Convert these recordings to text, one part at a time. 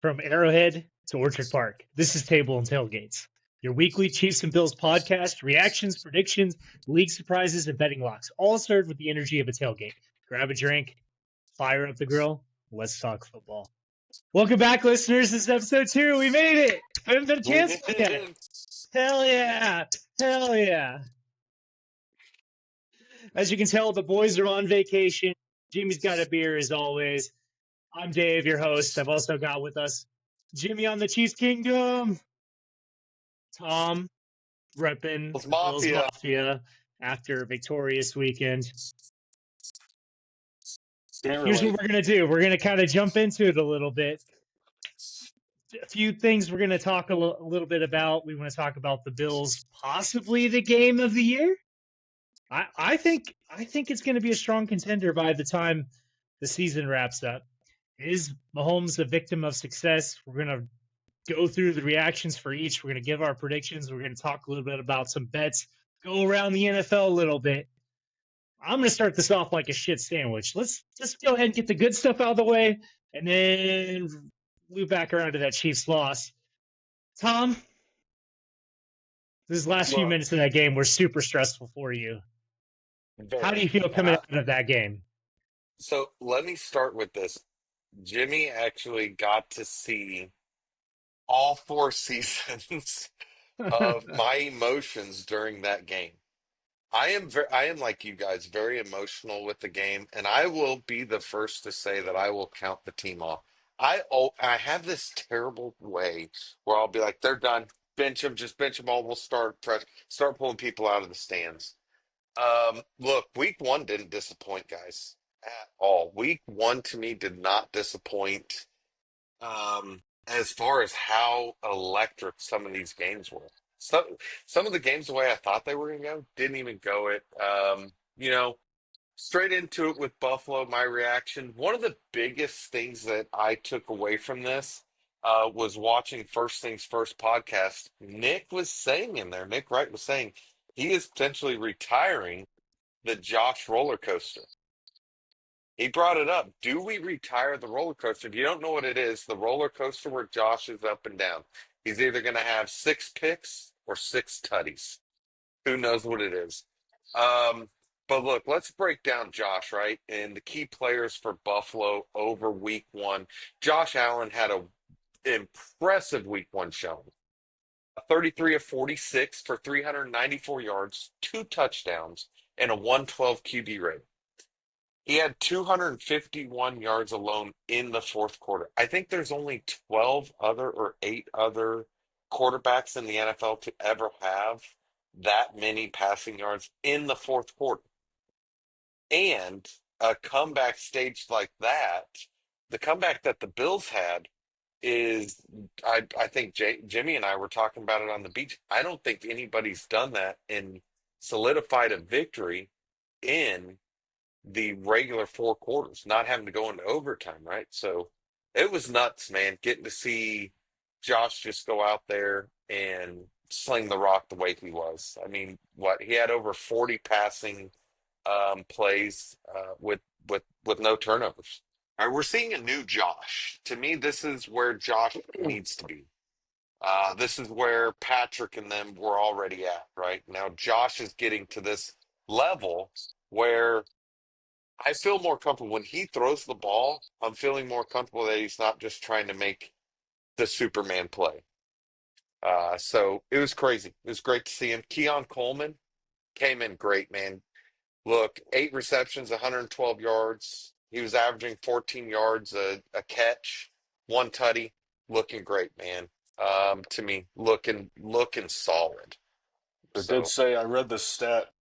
From Arrowhead to Orchard Park, this is Table and Tailgates, your weekly Chiefs and Bills podcast, reactions, predictions, league surprises, and betting locks, all served with the energy of a tailgate. Grab a drink, fire up the grill, let's talk football. Welcome back, listeners. This is episode 2. We made it. Haven't been canceled yet. Hell yeah. Hell yeah. As you can tell, the boys are on vacation. Jimmy's got a beer as always. I'm Dave, your host. I've also got with us Jimmy on the Chiefs Kingdom, Tom repping It's the Bills Mafia. Mafia after a victorious weekend. Can't Here's what relate. we're going to do. We're going to kind of jump into it a little bit. A few things we're going to talk a little bit about. We want to talk about the Bills, possibly the game of the year. I think it's going to be a strong contender by the time the season wraps up. Is Mahomes a victim of success? We're going to go through the reactions for each. We're going to give our predictions. We're going to talk a little bit about some bets, go around the NFL a little bit. I'm going to start this off like a shit sandwich. Let's just go ahead and get the good stuff out of the way and then loop back around to that Chiefs loss. Tom, these last few Look, minutes of that game were super stressful for you. How do you very. feel And coming out of that game? so let me start with this. Jimmy actually got to see all 4 seasons of my emotions during that game. I am like you guys, very emotional with the game, and I will be the first to say that I will count the team off. I have this terrible way where I'll be like, they're done. Bench them, just bench them all. We'll start pulling people out of the stands. Look, week one didn't disappoint, guys, at all. Week one to me did not disappoint. As far as how electric some of these games were. Some of the games the way I thought they were going to go didn't even go it. You know, straight into it with Buffalo. My reaction. One of the biggest things that I took away from this was watching First Things First podcast. Nick was saying in there. Nick Wright was saying he is potentially retiring the Josh roller coaster. He brought it up. Do we retire the roller coaster? If you don't know what it is, the roller coaster where Josh is up and down. He's either going to have 6 picks or 6 tutties. Who knows what it is? Um, but look, let's break down Josh, right? And the key players for Buffalo over week one. Josh Allen had a impressive week one showing. 33 of 46 for 394 yards, 2 touchdowns, and a 112 QB rate. He had 251 yards alone in the fourth quarter. I think there's only 12 other or 8 other quarterbacks in the NFL to ever have that many passing yards in the fourth quarter. And a comeback staged like that, the comeback that the Bills had is, I think Jimmy and I were talking about it on the beach. I don't think anybody's done that and solidified a victory in the regular 4 quarters, not having to go into overtime, right? So it was nuts, man, getting to see Josh just go out there and sling the rock the way he was. I mean, what he had over 40 passing plays with no turnovers. All right, we're seeing a new Josh. To me, this is where Josh needs to be. This is where Patrick and them were already at, right? Now Josh is getting to this level where I feel more comfortable when he throws the ball. I'm feeling more comfortable that he's not just trying to make the Superman play. So it was crazy. It was great to see him. Keon Coleman came in great, man. Look, 8 receptions, 112 yards. He was averaging 14 yards a catch, 1 tutty. Looking great, man. To me, looking solid. I did So say, I read this stat.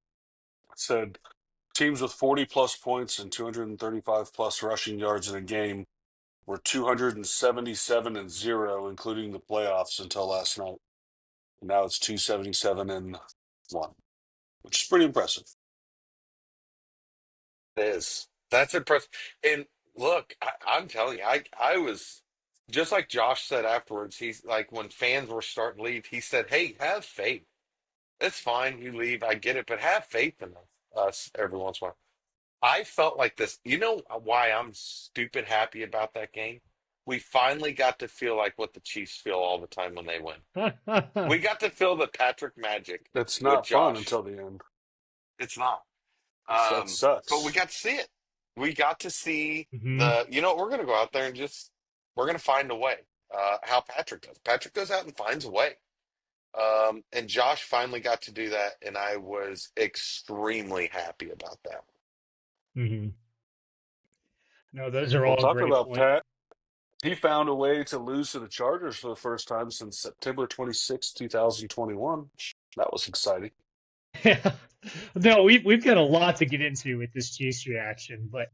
It said teams with 40 plus points and 235 plus rushing yards in a game were 277 and 0, including the playoffs until last night. Now it's 277 and 1, which is pretty impressive. it is. That's impressive. And look, I'm telling you, I was just like Josh said afterwards. He's like when fans were starting to leave, he said, "Hey, have faith. It's fine. You leave. I get it, but have faith in us every once in a while." I felt like this. You know why I'm stupid happy about that game? we finally got to feel like what the Chiefs feel all the time when they win. We got to feel the Patrick magic It's with not fun Josh. until the end. It's not. That But we sucks. got to see it. We got to see Hmm. we're going to go out there and we're going to find a way. How Patrick does. Patrick goes out and finds a way. And Josh finally got to do that, and I was extremely happy about that. Hmm. No, those are Well, all talk great about points. Pat. He found a way to lose to the Chargers for the first time since September 26, 2021. That was exciting. Yeah. No, we've got a lot to get into with this Chiefs reaction, but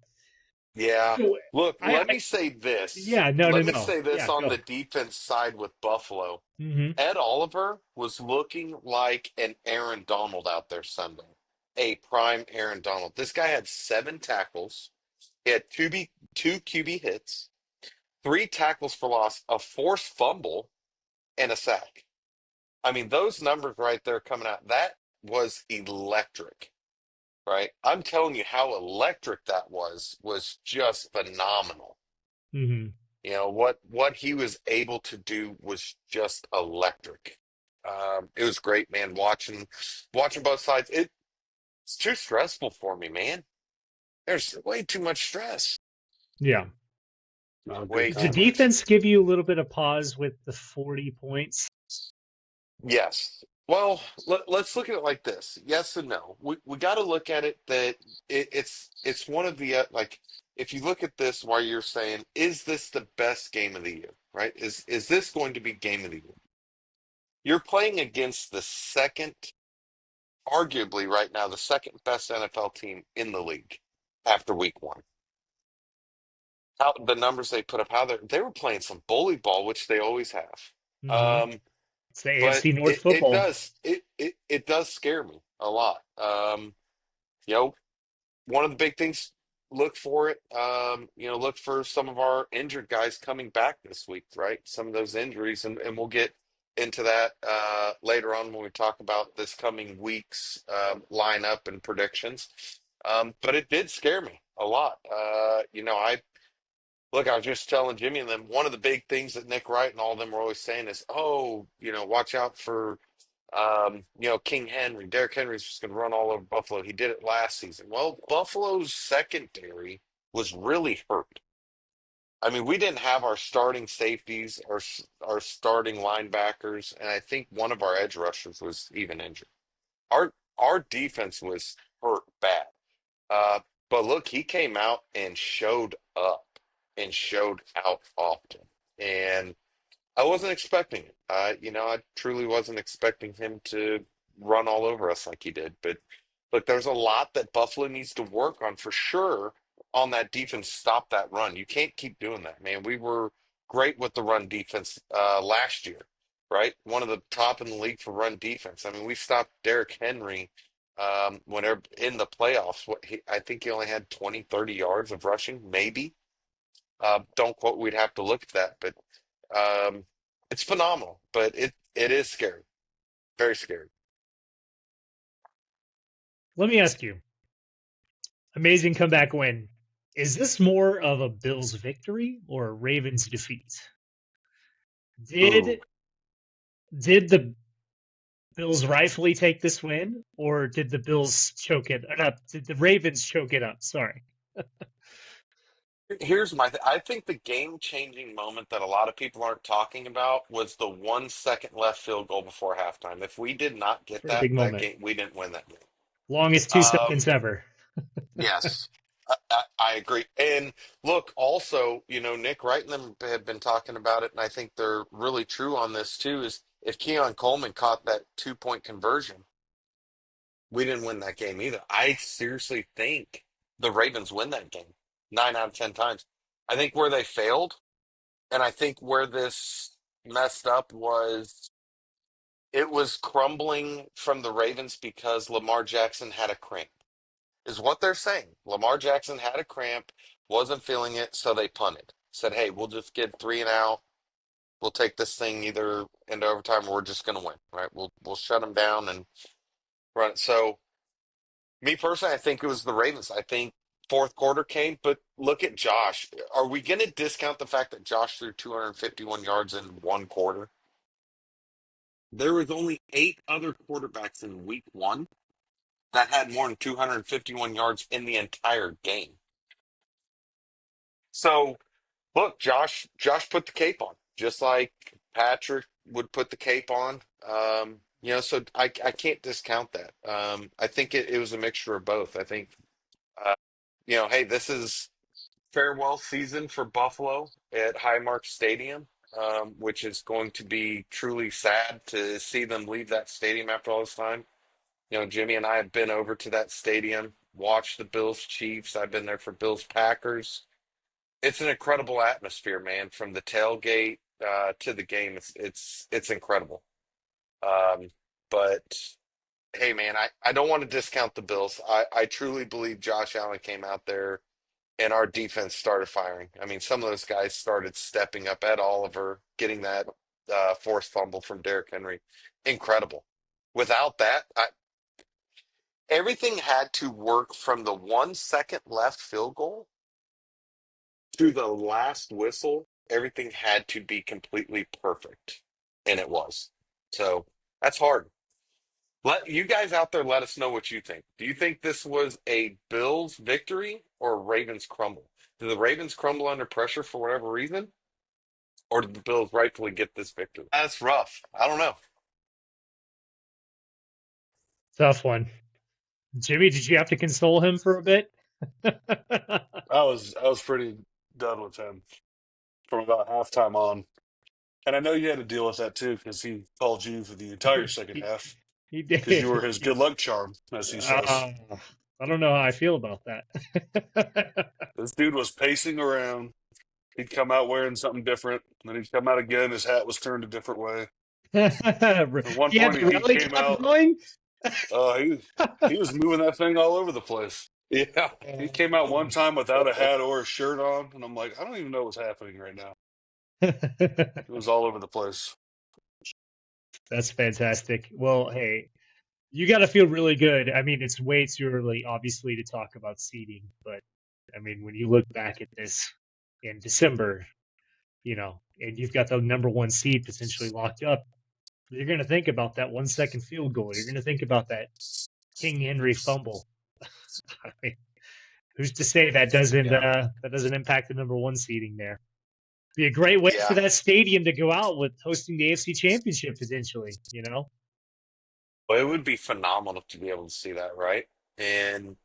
Yeah. so Look, I yeah, no, no, Let me no. say this Yeah, on go. the defense side with Buffalo. Hmm. Ed Oliver was looking like an Aaron Donald out there Sunday, a prime Aaron Donald. This guy had 7 tackles. He had two QB hits, 3 tackles for loss, a forced fumble, and a sack. I mean, those numbers right there coming out, that was electric, right? I'm telling you how electric that was just phenomenal. Hmm. What he was able to do was just electric. It was great, man. Watching both sides. It's too stressful for me, man. There's way too much stress. Yeah. Good Way Did the too comments. much. defense give you a little bit of pause with the 40 points? Yes. Well, let's look at it like this. Yes and no. We got to look at it that it's one of the like if you look at this while you're saying, is this the best game of the year? Right? Is this going to be game of the year? You're playing against the second, arguably right now, the second best NFL team in the league after week one. How the numbers they put up, how they were playing some bully ball, which they always have. Hmm. Um, It's the but AFC North it football. does it does scare me a lot. You know, one of the big things, look for it. Look for some of our injured guys coming back this week, right? Some of those injuries, and we'll get into that later on when we talk about this coming week's lineup and predictions. But it did scare me a lot. I was just telling Jimmy and them, one of the big things that Nick Wright and all of them were always saying is, oh, watch out for King Henry. Derrick Henry's just going to run all over Buffalo. He did it last season. Well, Buffalo's secondary was really hurt. I mean, we didn't have our starting safeties, our starting linebackers, and I think one of our edge rushers was even injured. Our defense was hurt bad. Uh, but look, he came out and showed up and showed out often. And I wasn't expecting it. I truly wasn't expecting him to run all over us like he did. But look, there's a lot that Buffalo needs to work on for sure on that defense. Stop that run. You can't keep doing that, man. We were great with the run defense last year, right? One of the top in the league for run defense. I mean, we stopped Derrick Henry whenever in the playoffs. I think he only had 20, 30 yards of rushing, maybe. Don't quote, we'd have to look at that, but um, it's phenomenal, but it is scary, very scary. Let me ask you, amazing comeback win. Is this more of a Bills victory or a Ravens defeat? Ooh. Did did the Bills rightfully take this win, or did the Bills choke it up? Did the Ravens choke it up? Sorry. I think the game-changing moment that a lot of people aren't talking about was the 1 second left field goal before halftime. If we did not get Pretty big that moment. game, we didn't win that game. Longest 2 seconds Um, ever. yes, I agree. And look, also, Nick Wright and them have been talking about it, and I think they're really true on this too, is if Keon Coleman caught that 2-point conversion, we didn't win that game either. I seriously think the Ravens win that game 9 out of 10 times. I think where they failed, and I think where this messed up was it was crumbling from the Ravens because Lamar Jackson had a cramp, is what they're saying. Lamar Jackson had a cramp, wasn't feeling it, so they punted. Said, hey, we'll just get 3 and out. We'll take this thing either into overtime or we're just going to win, right? We'll shut them down and run it. So, me personally, I think it was the Ravens. I think fourth quarter came. But look at Josh. Are we going to discount the fact that Josh threw 251 yards in one quarter? There was only 8 other quarterbacks in week one that had more than 251 yards in the entire game. So look, Josh put the cape on, just like Patrick would put the cape on. So I can't discount that. I think it was a mixture of both. I think, hey, this is farewell season for Buffalo at Highmark Stadium, which is going to be truly sad to see them leave that stadium after all this time. Jimmy and I have been over to that stadium, watched the Bills Chiefs. I've been there for Bills Packers. It's an incredible atmosphere, man. From the tailgate to the game, it's incredible. Um, but hey, man, I don't want to discount the Bills. I truly believe Josh Allen came out there and our defense started firing. I mean, some of those guys started stepping up. Ed Oliver getting that forced fumble from Derrick Henry, incredible. Without that, everything had to work from the 1 second left field goal to the last whistle. Everything had to be completely perfect, and it was. So that's hard. Let you guys out there let us know what you think. Do you think this was a Bills victory or a Ravens crumble? Did the Ravens crumble under pressure for whatever reason, or did the Bills rightfully get this victory? That's rough. I don't know. Tough one. Jimmy, did you have to console him for a bit? I was pretty done with him from about halftime on. And I know you had to deal with that too because he called you for the entire second he, half he because you did. were his good luck charm, as he says. Uh, I don't know how I feel about that. This dude was pacing around. He'd come out wearing something different. Then he'd come out again. His hat was turned a different way. At one He had point, the he rally came cap out. going. He was moving that thing all over the place. Yeah. He came out one time without a hat or a shirt on, and I'm like, I don't even know what's happening right now. It was all over the place. That's fantastic. Well, hey, you got to feel really good. I mean, it's way too early, obviously, to talk about seeding, but I mean, when you look back at this in December, and you've got the number one seed potentially locked up, you're going to think about that 1 second field goal. You're going to think about that King Henry fumble. I mean, who's to say Yeah. that doesn't impact the number one seeding there? Be a great way for Yeah. that stadium to go out with hosting the AFC Championship potentially. Well, it would be phenomenal to be able to see that, right? And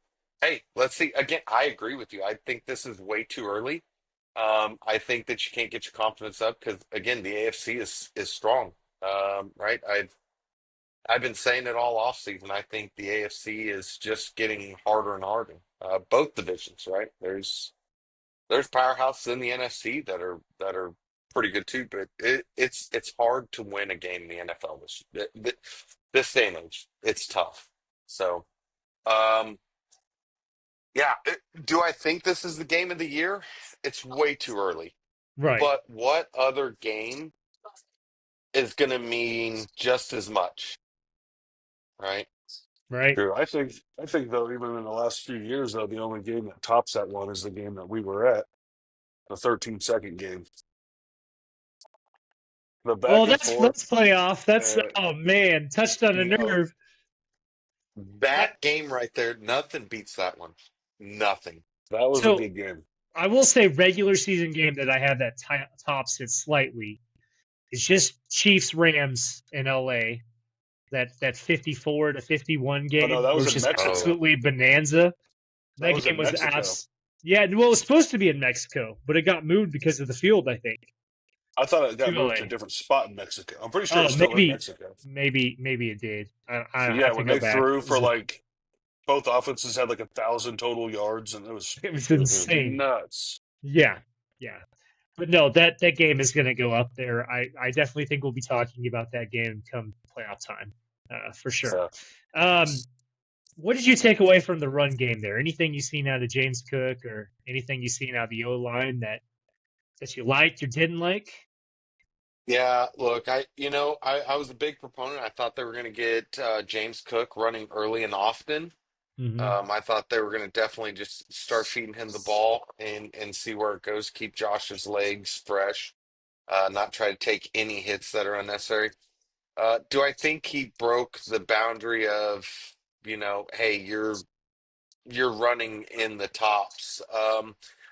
hey, let's see. Again, I agree with you. I think this is way too early. I think that you can't get your confidence up because again, the AFC is strong. Right? I've been saying it all off season. I think the AFC is just getting harder and harder. Both divisions, right? There's powerhouses in the NFC that are pretty good too, but it's hard to win a game in the NFL this day and age. It's tough. So, um, yeah. Do I think this is the game of the year? It's way too early. Right, But what other game is going to mean just as much, right? right. True. I think though, even in the last few years, though, the only game that tops that one is the game that we were at, the 13-second game. The Well, back and forth, that's playoff. That's uh, oh man, touched on a you know, nerve. I, That game right there, nothing beats that one. Nothing. that was a so good game. I will say regular season game that I have that tops it slightly. It's just Chiefs Rams in LA. That 54-51 Oh no, game, that was which in is Oh, Mexico. absolutely bonanza. That That was game in was Mexico. yeah. Well, it was supposed to be in Mexico, but it got moved because of the field. I think I thought it got to moved to a LA. different spot in Mexico. I'm pretty sure Oh, it's still in maybe, Mexico. maybe it did. I Yeah, have to when go they back. threw for like both offenses had like 1,000 total yards, and it was It was it was insane. nuts. Yeah, yeah. But no, that game is going to go up there. I definitely think we'll be talking about that game come playoff time, for sure. Yeah. Um, what did you take away from the run game there? Anything you seen out of James Cook or anything you seen out of the O line that you liked or didn't like? yeah. Look, I was a big proponent. I thought they were going to get James Cook running early and often. Hmm. I thought they were going to definitely just start feeding him the ball and see where it goes. Keep Josh's legs fresh, not try to take any hits that are unnecessary. Do I think he broke the boundary of, hey, you're running in the tops?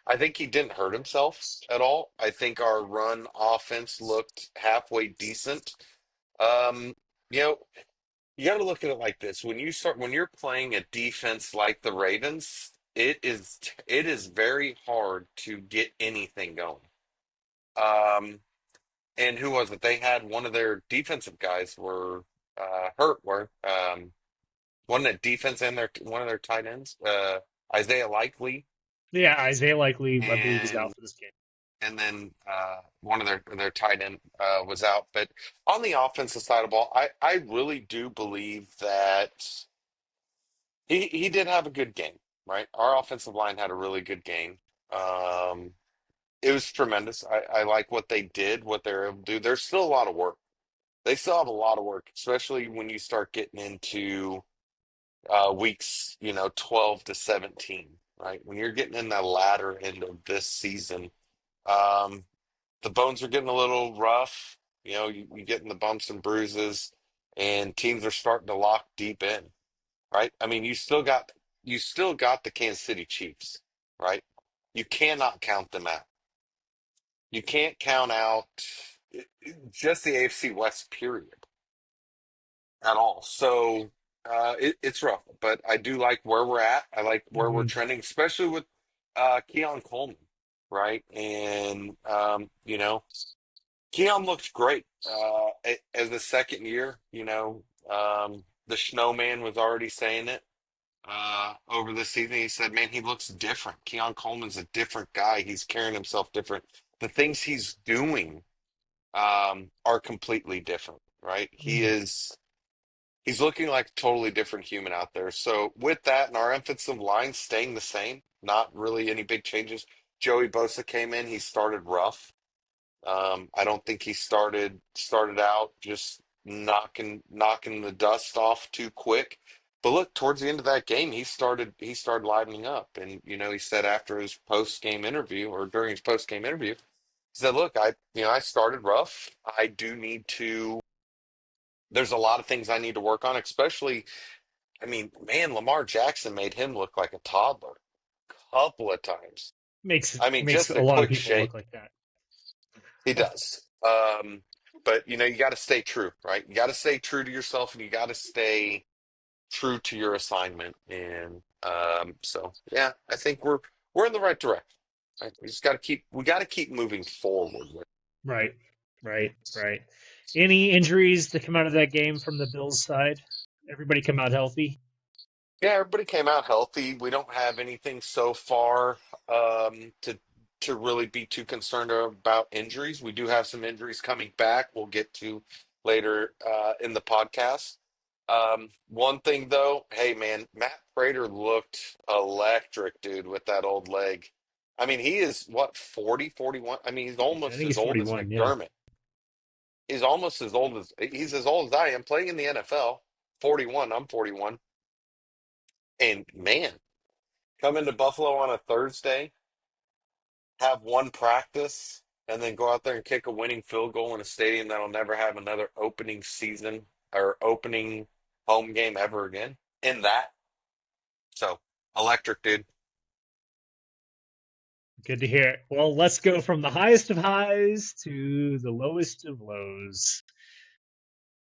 I think he didn't hurt himself at all. I think our run offense looked halfway decent. Um, you know, you got to look at it like this. When you're playing a defense like the Ravens, it is very hard to get anything going. Um, and who was it? They had one of their defensive guys were hurt. One of the defense and their one of their tight ends, Isaiah Likely, Yeah, Isaiah Likely, I believe, is out and for this game. then one of their tight end was out. But on the offensive side of the ball, I really do believe that he did have a good game, right? Our offensive line had a really good game. Um, it was tremendous. I like what they did, what they're able to do. There's still a lot of work. They still have a lot of work, especially when you start getting into weeks, 12 to 17, right? When you're getting in the latter end of this season, um, the bones are getting a little rough. You getting the bumps and bruises, and teams are starting to lock deep in, right? I mean, you still got the Kansas City Chiefs, right? You cannot count them out. You can't count out just the AFC West, period, at all. So it's rough, but I do like where we're at. I like where we're Hmm. trending, especially with Keon Coleman, right? And Keon looked great as the second year. The snowman was already saying it over the season. He said, "Man, he looks different. Keon Coleman's a different guy. He's carrying himself different. The things he's doing are completely different, right? He's looking like a totally different human out there. So with that and our offensive line staying the same, not really any big changes. Joey Bosa came in. He started rough. I don't think he started out just knocking the dust off too quick. But look, towards the end of that game, he started livening up, and he said after his post game interview or during his post game interview, he said, "Look, I started rough. I do need to. There's a lot of things I need to work on, especially. I mean, man, Lamar Jackson made him look like a toddler a couple of times. Makes I mean, makes just a a lot of quick people look shake. like that. He does. But you got to stay true, right? You got to stay true to yourself, and you got to stay true to your assignment. And so, yeah, I think we're in the right direction. Right? We got to keep moving forward. Right, right. Any injuries to come out of that game from the Bills side? Everybody come out healthy? Yeah, everybody came out healthy. We don't have anything so far to really be too concerned about injuries. We do have some injuries coming back. We'll get to later in the podcast. One thing though, hey man, Matt Prater looked electric, dude, with that old leg. I mean, he is what, 40, 41? I mean, he's I almost think as he's old as 41. Yeah, McDermott. He's as old as I am playing in the NFL. 41, I'm 41. And man, come into Buffalo on a Thursday, have one practice, and then go out there and kick a winning field goal in a stadium that'll never have another opening season or opening home game ever again. In that, so electric, dude. good to hear. Well, let's go from the highest of highs to the lowest of lows.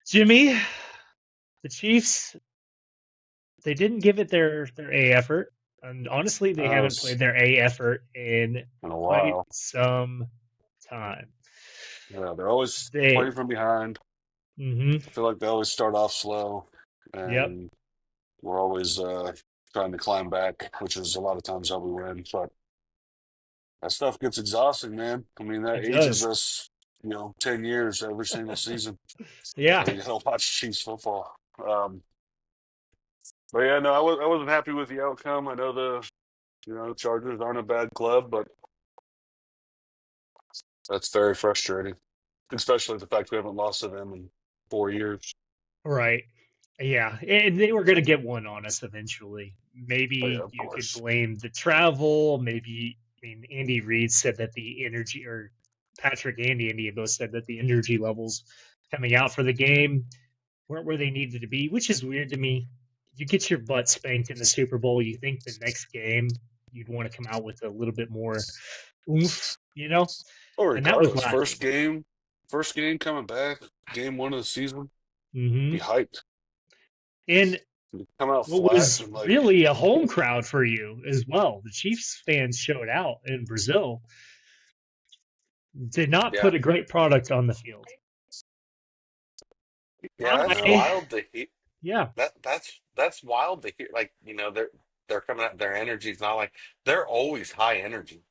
Jimmy, the Chiefs, they didn't give it their A effort, and honestly, they I haven't played was their A effort in in a quite while. some time. Yeah, they're always playing They, from behind. mm-hmm, I feel like they always start off slow, yep, and we're always trying to climb back, which is a lot of times how we win. But that stuff gets exhausting, man. I mean, that it ages does. us, 10 years every single season. Yeah, So you gotta watch Chiefs football. But yeah, no, I wasn't happy with the outcome. I know the Chargers aren't a bad club, but that's very frustrating, especially the fact we haven't lost to them in 4 years. right. Yeah, and they were going to get one on us eventually. Oh, yeah, Maybe of you could course. blame the travel. Maybe, I mean, Andy Reid said that the energy, or Patrick and Andy both said that the energy levels coming out for the game weren't where they needed to be, which is weird to me. You get your butt spanked in the Super Bowl. You think the next game you'd want to come out with a little bit more oomph, you know? Oh, And that was regardless, lacking. first game coming back, game one of the season, be Hmm. hyped. And You come out what flat was and like, really a home crowd for you as well. The Chiefs fans showed out in Brazil, did not Yeah, put a great product on the field. yeah, that's no, I, wild to hear. yeah. That's wild to hear. Like, they're coming out. Their energy's not like they're always high energy.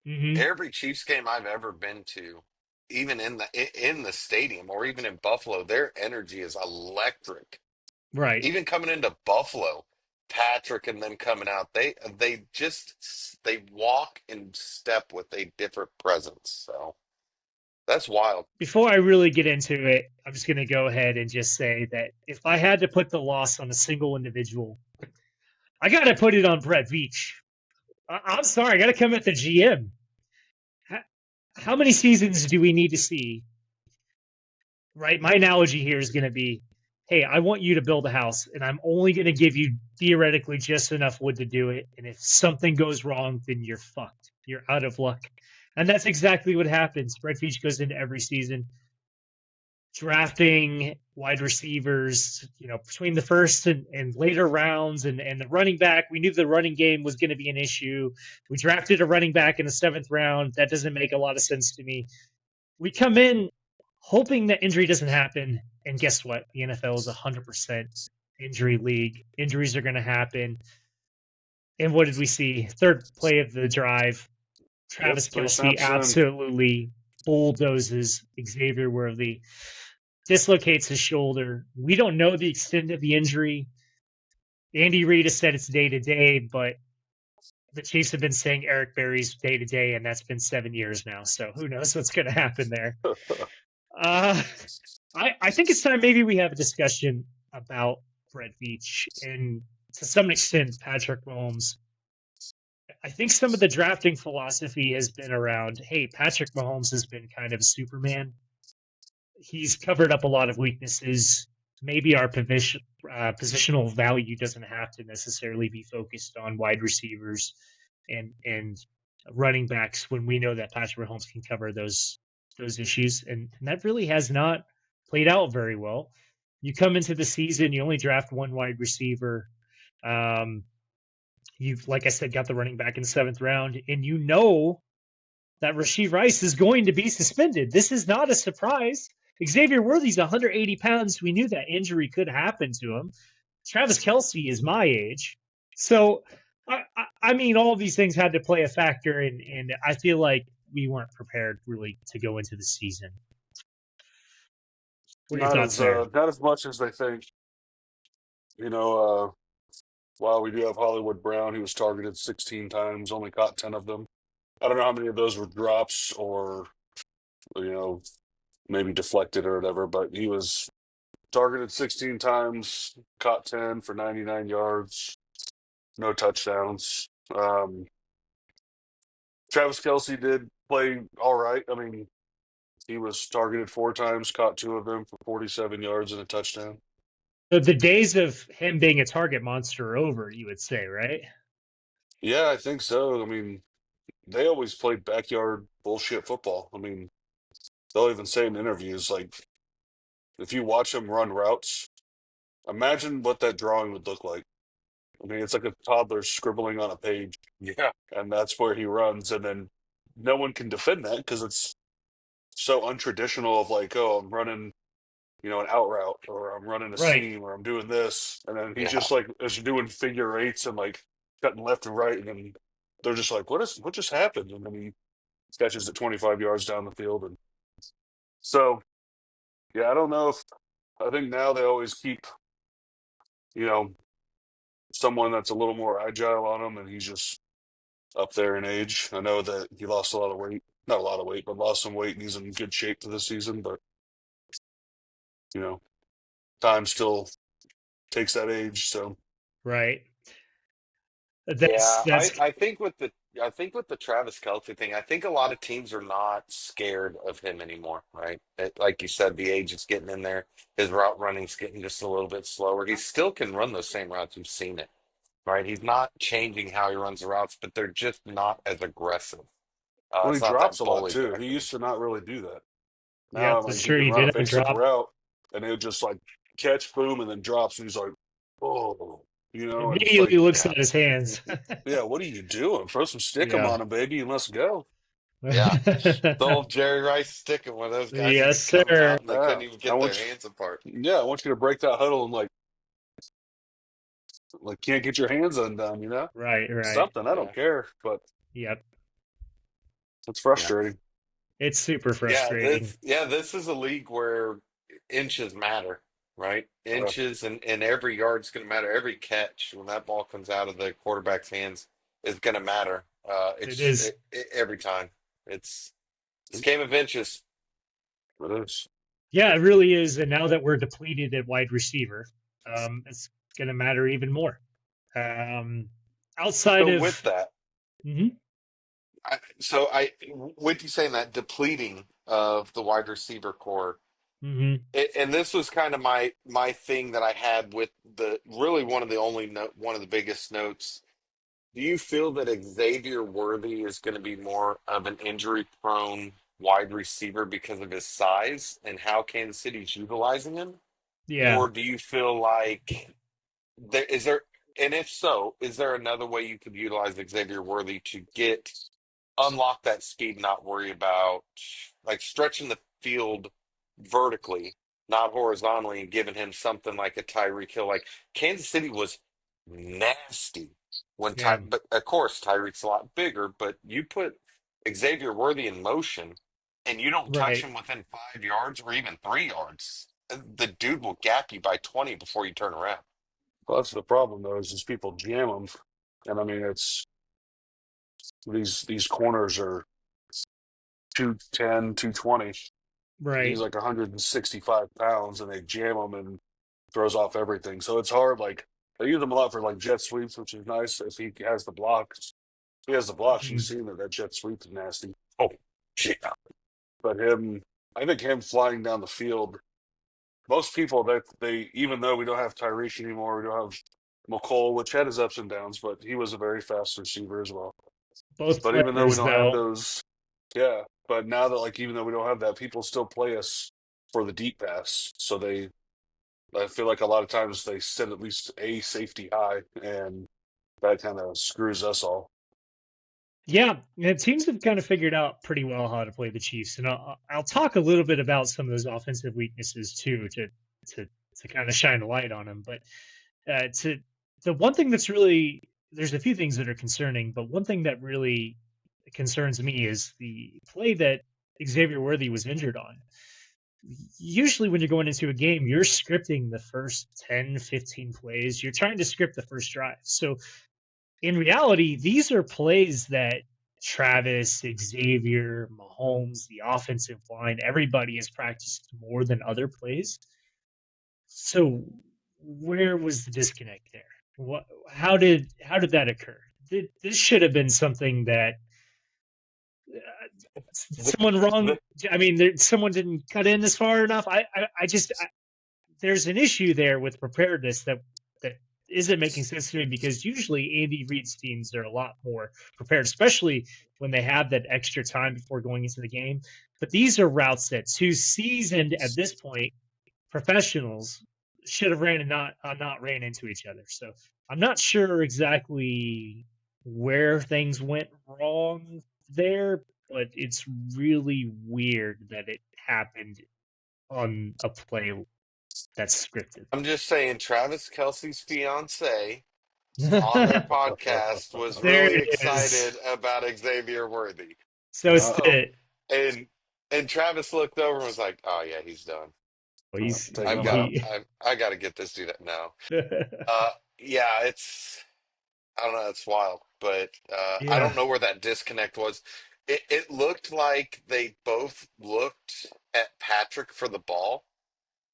Hmm. Every Chiefs game I've ever been to, even in the stadium or even in Buffalo, their energy is electric. Right. Even coming into Buffalo, Patrick and them coming out, they walk in step with a different presence. So that's wild. Before I really get into it, I'm just going to go ahead and just say that if I had to put the loss on a single individual, I got to put it on Brett Veach. I'm sorry, I got to come at the GM. How, how many seasons do we need to see? Right, my analogy here is going to be, hey, I want you to build a house, and I'm only going to give you theoretically just enough wood to do it. And if something goes wrong, then you're fucked. You're out of luck. And that's exactly what happens. Brett Veach goes into every season drafting wide receivers, between the first and later rounds, and the running back. We knew the running game was going to be an issue. We drafted a running back in the seventh round. That doesn't make a lot of sense to me. We come in hoping that injury doesn't happen, and guess what? The NFL is 100% injury league. Injuries are going to happen. And what did we see? Third play of the drive, yep, Travis 3 snaps Kelsey in. absolutely bulldozes Xavier Worthy, dislocates his shoulder. We don't know the extent of the injury. Andy Reid has said it's day to day, but the Chiefs have been saying Eric Berry's day to day, and that's been 7 years now. So who knows what's going to happen there? Uh, I think it's time maybe we have a discussion about Brett Veach and to some extent Patrick Mahomes. I think some of the drafting philosophy has been around, hey, Patrick Mahomes has been kind of a Superman. He's covered up a lot of weaknesses. Maybe our positional value doesn't have to necessarily be focused on wide receivers and running backs when we know that Patrick Mahomes can cover those issues, and that really has not played out very well. You come into the season, you only draft one wide receiver. You've, like I said, got the running back in the seventh round, and you know that Rashee Rice is going to be suspended. This is not a surprise. Xavier Worthy's 180 pounds. We knew that injury could happen to him. Travis Kelsey is my age. So, I mean, all of these things had to play a factor, and I feel like we weren't prepared really to go into the season. What are your thoughts there? Not as much as they think. You know, while we do have Hollywood Brown, he was targeted 16 times, only caught 10 of them. I don't know how many of those were drops or, you know, maybe deflected or whatever, but he was targeted 16 times, caught 10 for 99 yards, no touchdowns. Travis Kelsey did play all right. I mean, he was targeted 4 times, caught 2 of them for 47 yards and a touchdown. So the days of him being a target monster are over, you would say, right? Yeah, I think so. I mean, they always played backyard bullshit football. I mean, they'll even say in interviews, like, if you watch him run routes, imagine what that drawing would look like. I mean, it's like a toddler scribbling on a page, Yeah, and that's where he runs. And then no one can defend that because it's so untraditional of like, oh, I'm running, an out route, or I'm running a Right. seam, or I'm doing this. And then he's yeah. just like, is doing figure eights and like cutting left and right. And then they're just like, what just happened? And then he catches it 25 yards down the field. And so, yeah, I don't know if, I think now they always keep, you know, someone that's a little more agile on him, and he's just up there in age. I know that he lost a lot of weight, not a lot of weight, but lost some weight, and he's in good shape for this season. But you know, time still takes that age. So Right. Yeah, That's I think with the Travis Kelce thing, I think a lot of teams are not scared of him anymore, right? Like you said, the age is getting in there. His route running's getting just a little bit slower. He still can run those same routes. You've seen it, right? He's not changing how he runs the routes, but they're just not as aggressive. well, he It's not drops that a lot bully too. He factor. used to not really do that. Now, yep, that's like he true. can He run did a have a basic drop. route, and he'll just like catch, boom, and then drops, and he's like, oh, and it's Immediately like, looks Yeah, at his hands. yeah, what are you doing? Throw some stick 'em Yeah. on him, baby, and let's go. yeah. The old Jerry Rice sticking when those guys would Yes, be coming sir. out and they Yeah, couldn't even I get their want hands apart. yeah, I want you to break that huddle and like can't get your hands undone, Right, right. something. I Yeah, don't care, but Yep. it's yeah. frustrating. It's super frustrating. This is a league where inches matter, right? Uh, Inches and every yard's going to matter. Every catch when that ball comes out of the quarterback's hands is going to matter. It is. Every time. It's a game of inches. it is. Yeah, it really is. And now that we're depleted at wide receiver, it's going to matter even more. Um, outside So of, with that, mhm, with you saying that depleting of the wide receiver core, mhm, and this was kind of my thing that I had with the really one of the only one of the biggest notes. Do you feel that Xavier Worthy is going to be more of an injury prone wide receiver because of his size and how Kansas City's utilizing him? yeah, Or do you feel like and if so, is there another way you could utilize Xavier Worthy to unlock that speed, not worry about like stretching the field vertically, not horizontally, and giving him something like a Tyreek Hill? Like Kansas City was nasty yeah, but of course Tyreek's a lot bigger, but you put Xavier Worthy in motion and you don't touch right. him within 5 yards or even 3 yards, the dude will gap you by 20 before you turn around. Well, that's the problem though, is just people jam them, and I mean it's these corners are 210, 220. He's Right. like 165 pounds, and they jam him and throws off everything. So it's hard. Like they use him a lot for like jet sweeps, which is nice if he has the blocks. If he has the blocks, you've Mhm. seen that jet sweep is nasty. Oh, shit. But I think him flying down the field. Most people that they, even though we don't have Tyreek anymore, we don't have McCole, which had his ups and downs, but he was a very fast receiver as well. Both But even though we players, don't have though, those, yeah. But now that like even though we don't have that, people still play us for the deep pass. So I feel like a lot of times they send at least a safety high, and that kind of screws us all. yeah, teams have kind of figured out pretty well how to play the Chiefs, and I'll talk a little bit about some of those offensive weaknesses too, to to kind of shine a light on them. But to the one thing that's really there's a few things that are concerning, but one thing that really concerns me is the play that Xavier Worthy was injured on. Usually when you're going into a game, you're scripting the first 10, 15 plays. You're trying to script the first drive. So in reality, these are plays that Travis, Xavier, Mahomes, the offensive line, everybody has practiced more than other plays. So where was the disconnect there? What? How did that occur? This should have been something that The, someone the, wrong. I mean, someone didn't cut in this far enough. There's an issue there with preparedness that isn't making sense to me because usually Andy Reid's teams are a lot more prepared, especially when they have that extra time before going into the game. But these are routes that two seasoned at this point professionals should have ran and not ran into each other. So I'm not sure exactly where things went wrong there, but it's really weird that it happened on a play that's scripted. I'm just saying, Travis Kelsey's fiance on their podcast was There really it is. excited about Xavier Worthy. So it's Oh, the And and Travis looked over and was like, "Oh yeah, he's done. well, he's take I've him got to out. he I got to get this dude now." Yeah, I don't know, it's wild, but I yeah, don't know where that disconnect was. It looked like they both looked at Patrick for the ball,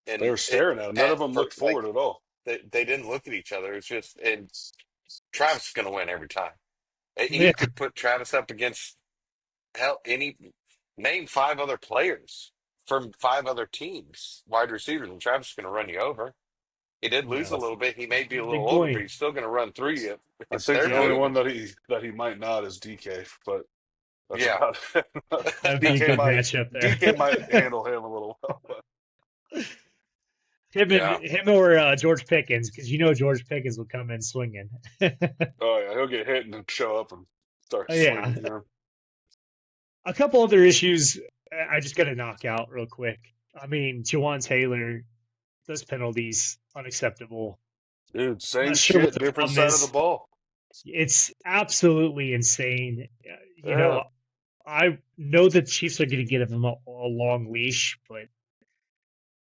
They and were staring at him. None of them looked forward at all. they didn't look at each other. It's just, and Travis is going to win every time. Yeah, You could put Travis up against hell name five other players from five other teams, wide receivers, and Travis is going to run you over. He did lose yeah. a little bit. He may be a Big little older, but point. he's still going to run through you. I It's think they're the only Yeah, one moving. that he might not is DK, but that's Yeah, about it. that'd be a DK good might matchup DK might there. handle him a little well, but yeah. Him or George Pickens, because you know George Pickens will come in swinging. oh yeah, he'll get hit and then show up and start Yeah, swinging. You know, a couple other issues I just got to knock out real quick. I mean, Jawaan Taylor, those penalties unacceptable. dude, I'm same not sure what shit, the different problem side of the is. ball. It's absolutely insane. You Yeah, know, I know the Chiefs are going to give him a long leash, but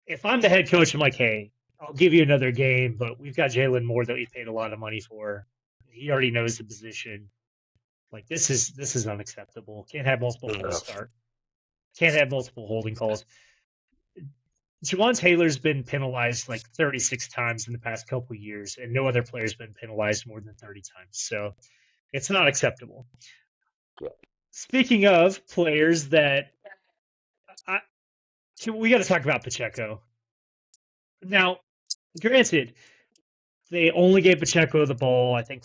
if I'm the head coach, I'm like, hey, I'll give you another game, but we've got Jalen Moore that we paid a lot of money for. He already knows the position. Like this is unacceptable. Can't have multiple false yeah. start. Can't have multiple holding calls. Jawaan Taylor's been penalized like 36 times in the past couple years, and no other player's been penalized more than 30 times. So it's not acceptable. Yeah. Speaking of players that I, we got to talk about Pacheco. Now, granted, they only gave Pacheco the ball, I think,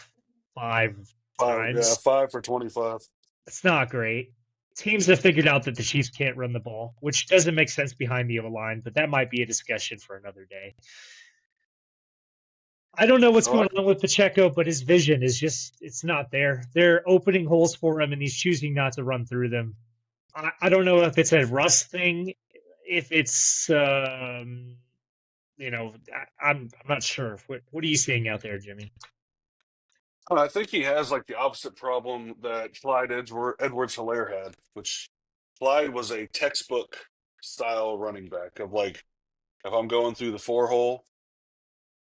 5 times. 5 for 25. It's not great. Teams have figured out that the Chiefs can't run the ball, which doesn't make sense behind the O-line, but that might be a discussion for another day. I don't know what's Oh, going on with Pacheco, but his vision is it's not there. They're opening holes for him, and he's choosing not to run through them. I don't know if it's a rust thing, if it's, I'm not sure. What are you seeing out there, Jimmy? I think he has like the opposite problem that Clyde Edwards-Helaire had, which Clyde was a textbook style running back of like, if I'm going through the four hole,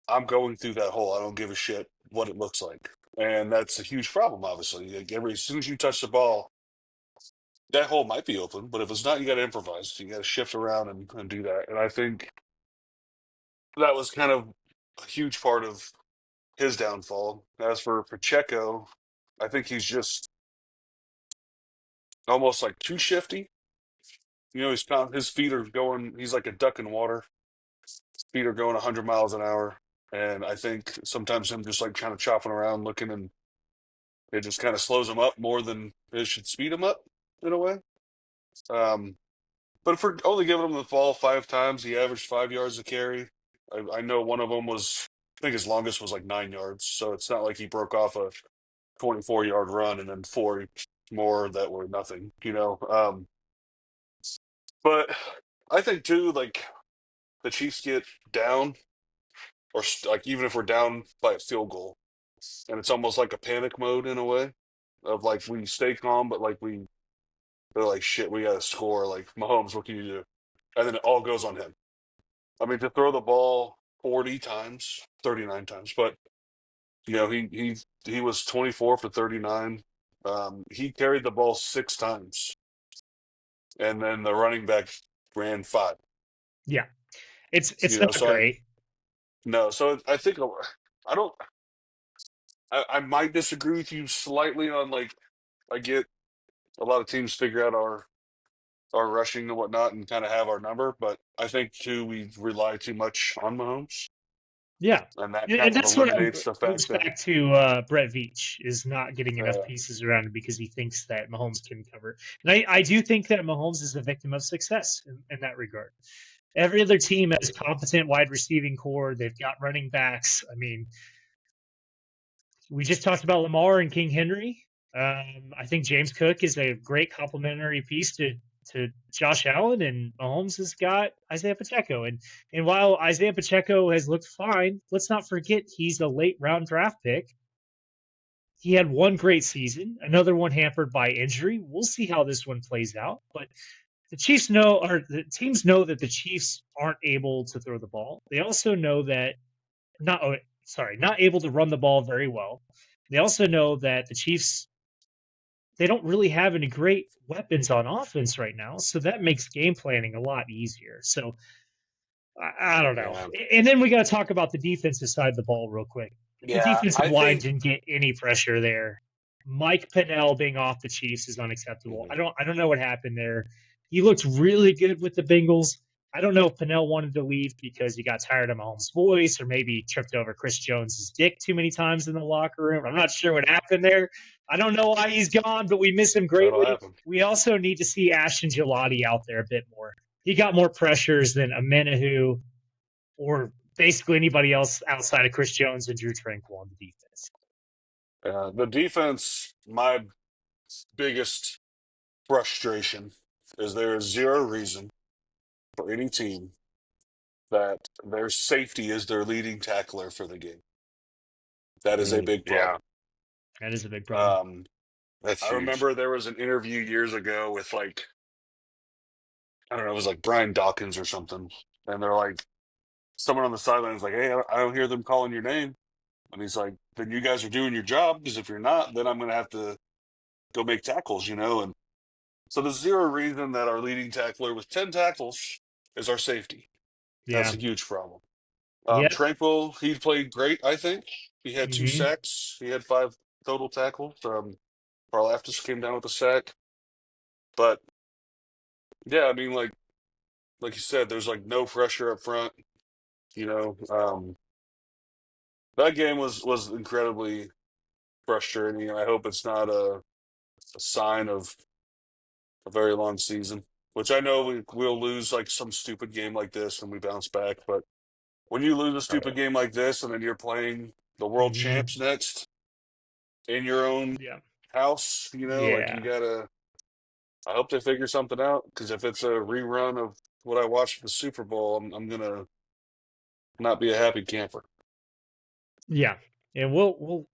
I'm going through that hole. I don't give a shit what it looks like. And that's a huge problem, obviously. Like as soon as you touch the ball, that hole might be open, but if it's not, you got to improvise. You got to shift around and do that. And I think that was kind of a huge part of his downfall. As for Pacheco, I think he's just almost like too shifty. You know, his feet are going. He's like a duck in water. His feet are going 100 miles an hour, and I think sometimes him just like kind of chopping around, looking, and it just kind of slows him up more than it should speed him up in a way. Um, but if we're only giving him the ball 5 times, he averaged 5 yards a carry. I know one of them was, I think his longest was like 9 yards. So it's not like he broke off a 24-yard run and then four more that were nothing, you know. But I think too, like the Chiefs get down, or like even if we're down by a field goal, and it's almost like a panic mode in a way of like we stay calm, but like they're like shit, we got to score. Like Mahomes, what can you do? And then it all goes on him. I mean, to throw the ball 40 times, 39 times, but you know he was 24 for 39. He carried the ball 6 times, and then the running back ran 5. Yeah, it's You know, not great. so I think I don't. I might disagree with you slightly on like I get a lot of teams figure out our rushing and whatnot and kind of have our number, but I think too we rely too much on Mahomes, Yeah, and that and kind of that's what eliminates the goes fact that back to Brett Veach is not getting enough uh, pieces around him because he thinks that Mahomes can cover. And I do think that Mahomes is a victim of success in that regard. Every other team has competent wide receiving core. They've got running backs. I mean, we just talked about Lamar and King Henry. I think James Cook is a great complementary piece to Josh Allen, and Mahomes has got Isaiah Pacheco. And while Isaiah Pacheco has looked fine, let's not forget he's a late round draft pick. He had one great season, another one hampered by injury. We'll see how this one plays out. But the Chiefs know, or the teams know that the Chiefs aren't able to throw the ball. They also know that not able to run the ball very well. They also know that the Chiefs they don't really have any great weapons on offense right now, so that makes game planning a lot easier. So I don't know. Yeah, And then we got to talk about the defensive side of the ball real quick. The yeah. defensive I line think didn't get any pressure there. Mike Pennell being off the Chiefs is unacceptable. Mhm. I don't know what happened there. He looked really good with the Bengals. I don't know if Pennell wanted to leave because he got tired of Mahomes' voice or maybe he tripped over Chris Jones's dick too many times in the locker room. I'm not sure what happened there. I don't know why he's gone, but we miss him that'll greatly. happen. We also need to see Ashton Gelati out there a bit more. He got more pressures than Amenahu or basically anybody else outside of Chris Jones and Drew Tranquil on the defense. The defense, my biggest frustration is there is zero reason for any team that their safety is their leading tackler for the game. That is a big Yeah, problem. That is a big problem. Um, that's I huge. remember there was an interview years ago with like, I don't know, it was like Brian Dawkins or something. And they're like, someone on the sidelines like, hey, I don't hear them calling your name. And he's like, then you guys are doing your job, because if you're not, then I'm going to have to go make tackles, you know? And so there's zero reason that our leading tackler with 10 tackles is our safety. That's Yeah. a huge problem. Yep. Tranquil, he played great, I think. He had 2 Mm-hmm. sacks. He had 5 total tackles. Karlaftis came down with a sack. But, yeah, I mean, like you said, there's like no pressure up front. You know, that game was incredibly frustrating. I hope it's not a sign of a very long season, which I know we'll lose like some stupid game like this and we bounce back. But when you lose a stupid game like this and then you're playing the world Mm-hmm. champs next in your own Yeah. house, you know, like you Yeah. gotta. I hope they figure something out, because if it's a rerun of what I watched for the Super Bowl, I'm gonna not be a happy camper. Yeah. And we'll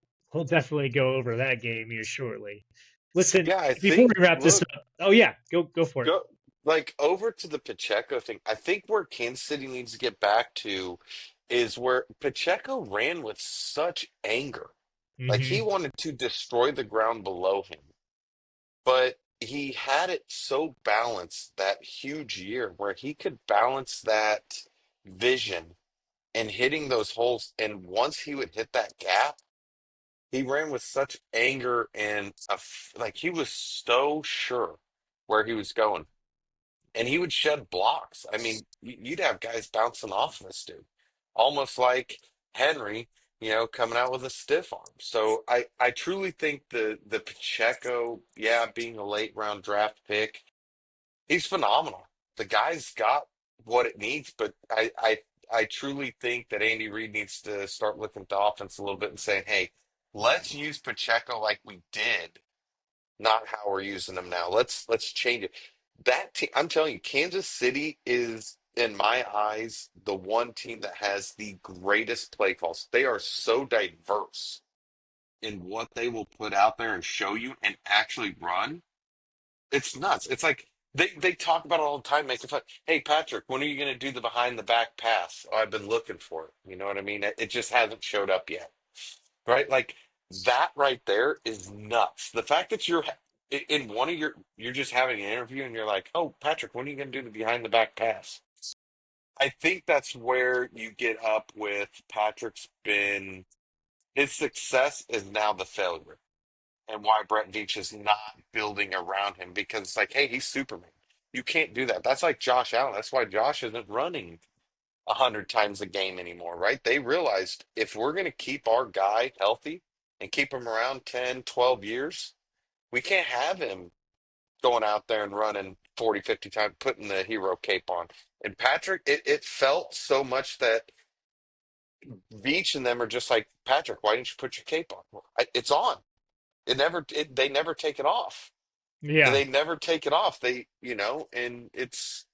definitely go over that game here shortly. Listen, Yeah, I before think we wrap this look, up. Oh yeah, go for it. go like over to the Pacheco thing. I think where Kansas City needs to get back to is where Pacheco ran with such anger. Like he Mm-hmm. wanted to destroy the ground below him, but he had it so balanced that huge year where he could balance that vision and hitting those holes. And once he would hit that gap, he ran with such anger and like he was so sure where he was going. And he would shed blocks. I mean, you'd have guys bouncing off this dude, almost like Henry, coming out with a stiff arm. So I truly think the Pacheco, yeah, being a late round draft pick, he's phenomenal. The guy's got what it needs, but I truly think that Andy Reid needs to start looking at the offense a little bit and saying, hey, let's use Pacheco like we did, not how we're using them now. Let's change it. That team, I'm telling you, Kansas City is, in my eyes, the one team that has the greatest play calls. They are so diverse in what they will put out there and show you and actually run. It's nuts. It's like they talk about it all the time, making fun. Hey, Patrick, when are you going to do the behind the back pass? Oh, I've been looking for it. You know what I mean? It just hasn't showed up yet, right? Like that right there is nuts. The fact that in one of you're just having an interview and you're like, oh, Patrick, when are you going to do the behind the back pass? I think that's where you get up with Patrick's been, his success is now the failure and why Brett Veach is not building around him because it's like, hey, he's Superman. You can't do that. That's like Josh Allen. That's why Josh isn't running 100 times a game anymore, right? They realized if we're going to keep our guy healthy and keep him around 10, 12 years, we can't have him going out there and running 40, 50 times, putting the hero cape on. And Patrick, it felt so much that Veach and them are just like, Patrick, why didn't you put your cape on? Well, it's on. They never take it off. Yeah. They never take it off. And it's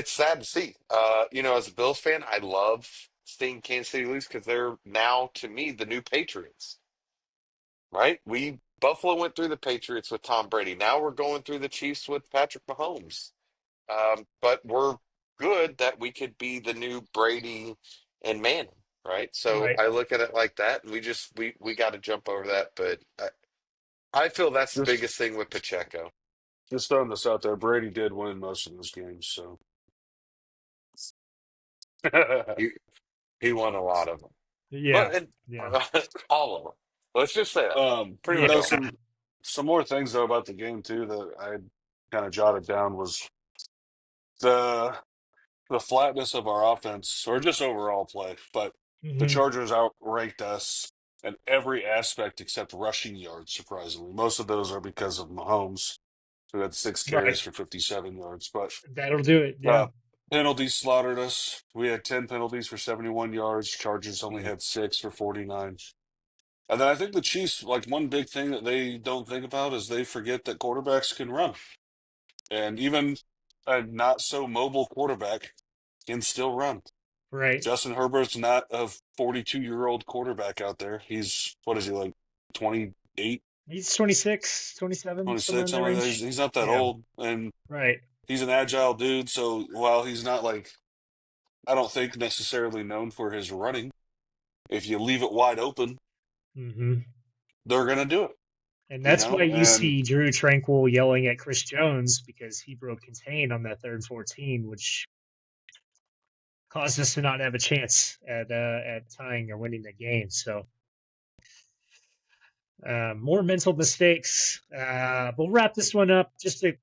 sad to see. As a Bills fan, I love seeing Kansas City lose because they're now, to me, the new Patriots, right? We Buffalo went through the Patriots with Tom Brady. Now we're going through the Chiefs with Patrick Mahomes. But we're good that we could be the new Brady and Manning, right? So Right. I look at it like that, and we got to jump over that. But I feel that's the Just biggest thing with Pacheco. just throwing this out there, Brady did win most of those games, so He he won a lot of them, Yeah. but and, Yeah. all of them. Let's just say that pretty much Yeah. no, all. some more things though about the game too that I kind of jotted down was the the flatness of our offense or just overall play. But the Hmm. Chargers outranked us in every aspect except rushing yards. Surprisingly, most of those are because of Mahomes, who had 6 carries Right. for 57 yards. But That'll do it. Yeah. uh, penalties slaughtered us. We had 10 penalties for 71 yards. Chargers only Mm. had 6 for 49. And then I think the Chiefs, like one big thing that they don't think about is they forget that quarterbacks can run. And even a not so mobile quarterback can still run. Right. Justin Herbert's not a 42-year-old quarterback out there. He's, what is he, like 28, He's 26, 27, somewhere 26, in that something like that. range. He's not that Yeah. old. And Right. he's an agile dude. So while he's not like, I don't think necessarily known for his running, if you leave it wide open, Hmm. they're going to do it, And you that's why know? you And see Drew Tranquil yelling at Chris Jones because he broke contain on that third 14, which caused us to not have a chance at tying or winning the game. So more mental mistakes. We'll wrap this one up. Just a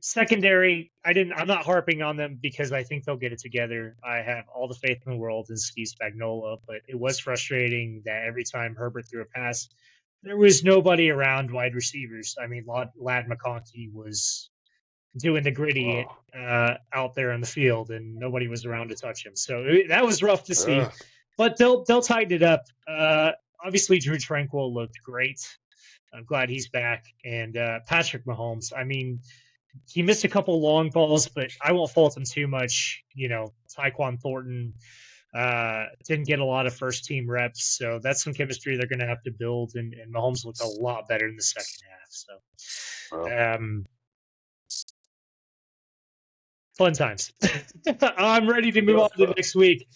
secondary. I'm not harping on them because I think they'll get it together. I have all the faith in the world in Steve Spagnuolo, but it was frustrating that every time Herbert threw a pass, there was nobody around wide receivers. I mean, Lad McConkey was doing the gritty oh, out there on the field, and nobody was around to touch him. So that was rough to see, uh, but they'll tighten it up. Obviously, Drew Tranquil looked great. I'm glad he's back, and Patrick Mahomes. I mean, he missed a couple long balls, but I won't fault him too much. You know, Tyquan Thornton didn't get a lot of first team reps, so that's some chemistry they're going to have to build. And Mahomes looked a lot better in the second half. So, well, fun times. I'm ready to move on to uh, next week.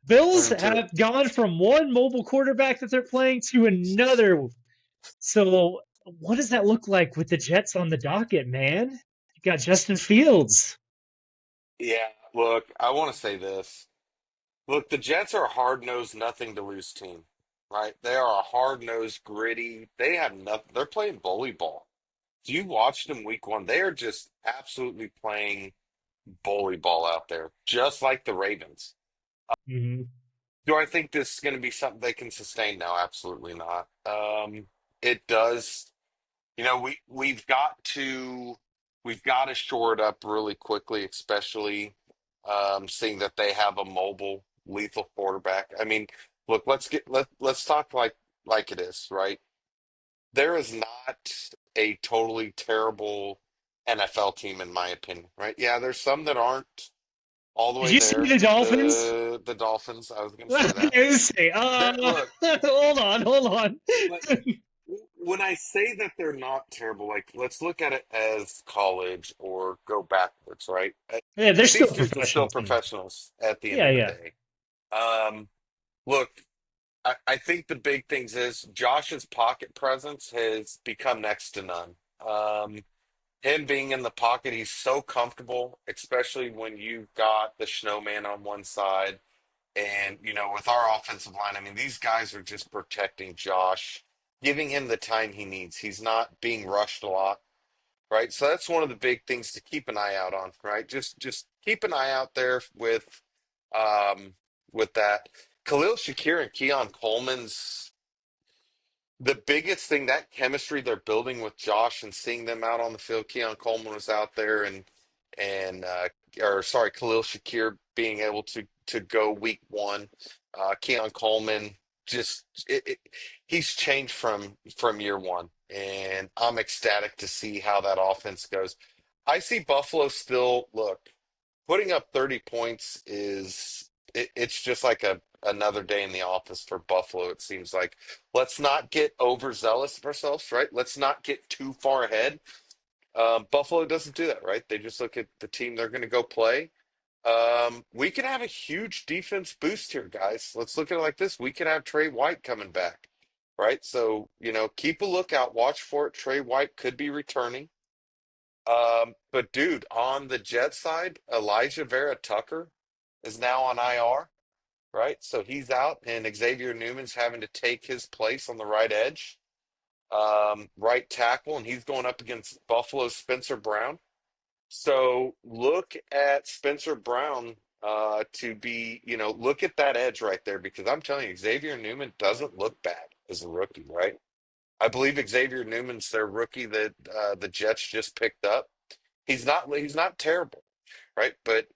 Bills and to, have gone from one mobile quarterback that they're playing to another. So, what does that look like with the Jets on the docket, man? You got Justin Fields. Yeah, look, I want to say this. Look, the Jets are a hard-nosed, nothing to lose team, right? They are a hard-nosed, gritty. They have nothing. They're playing bully ball. If you watched them week one, they are just absolutely playing bully ball out there, just like the Ravens. Hmm. Do I think this is going to be something they can sustain? No, absolutely not. It does. We've got to shore it up really quickly, especially seeing that they have a mobile, lethal quarterback. I mean, look, let's talk like it is, right? There is not a totally terrible NFL team in my opinion, right? Yeah, there's some that aren't all the Did way you see there. the Dolphins? The Dolphins, I was going to say I that. was say, That look, hold on. but when I say that they're not terrible, like let's look at it as college or go backwards, right? Yeah, they're still These a dudes are professional still team. professionals at the end Yeah, of the yeah. day. Um, Look, I think the big things is Josh's pocket presence has become next to none. Him being in the pocket, he's so comfortable, especially when you've got the snowman on one side. And, with our offensive line, I mean, these guys are just protecting Josh, giving him the time he needs. He's not being rushed a lot, right? So that's one of the big things to keep an eye out on, right? Just keep an eye out there um with that. Khalil Shakir and Keon Coleman's the biggest thing, that chemistry they're building with Josh and seeing them out on the field. Keon Coleman was out there and or sorry, Khalil Shakir being able to go week one. Keon Coleman he's changed from year one, and I'm ecstatic to see how that offense goes. I see Buffalo still look putting up 30 points it's just like another day in the office for Buffalo. It seems like let's not get overzealous of ourselves, right? Let's not get too far ahead. Buffalo doesn't do that, right? They just look at the team they're going to go play. We could have a huge defense boost here, guys. Let's look at it like this. We could have Trey White coming back, right? So, keep a lookout, watch for it. Trey White could be returning. But dude, on the Jet side, Elijah Vera Tucker. is now on IR, right? So he's out, and Xavier Newman's having to take his place on the right edge, right tackle, and he's going up against Buffalo's Spencer Brown. So look at Spencer Brown to be, look at that edge right there because I'm telling you, Xavier Newman doesn't look bad as a rookie, right? I believe Xavier Newman's their rookie that the Jets just picked up. He's not terrible, right? But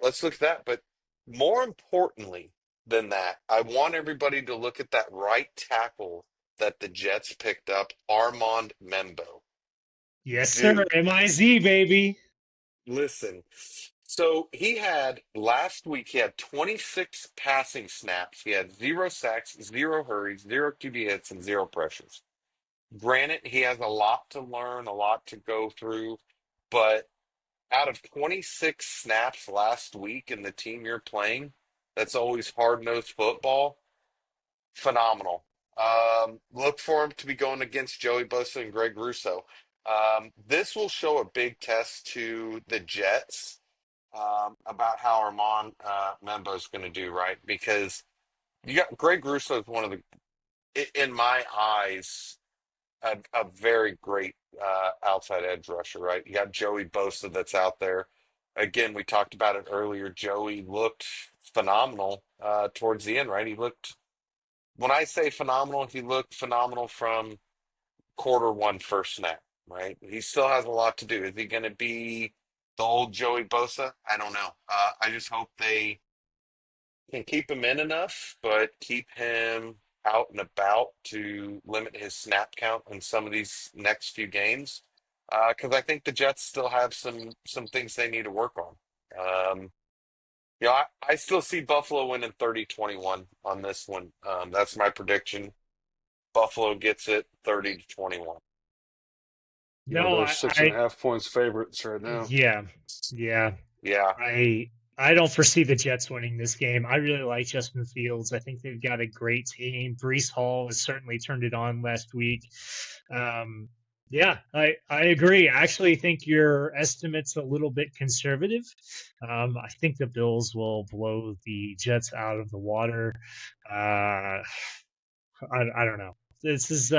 let's look at that. But more importantly than that, I want everybody to look at that right tackle that the Jets picked up, Armand Membo. Yes, sir. Dude, MIZ, baby. listen. So he had last week, he had 26 passing snaps. He had 0 sacks, 0 hurries, 0 QB hits, and 0 pressures. Granted, he has a lot to learn, a lot to go through, but out of 26 snaps last week in the team you're playing, that's always hard-nosed football, phenomenal. Look for him to be going against Joey Bosa and Greg Russo. This will show a big test to the Jets about how Armand Membo is going to do, right? Because you got Greg Russo is one of in my eyes, a very great outside edge rusher, right? You got Joey Bosa that's out there. Again, we talked about it earlier. Joey looked phenomenal towards the end, right? When I say phenomenal, he looked phenomenal from quarter one first snap, right? He still has a lot to do. Is he going to be the old Joey Bosa? I don't know. I just hope they can keep him in enough, but keep him out and about to limit his snap count in some of these next few games. Because I think the Jets still have some things they need to work on. Um, I still see Buffalo winning 30-21 on this one. That's my prediction. Buffalo gets it 30-21. Yeah, No, they're six and a I half points favorites right now. yeah, yeah. Yeah. I don't foresee the Jets winning this game. I really like Justin Fields. I think they've got a great team. Brees Hall has certainly turned it on last week. Um, yeah, I agree. I actually think your estimate's a little bit conservative. I think the Bills will blow the Jets out of the water. Uh, I don't know. This is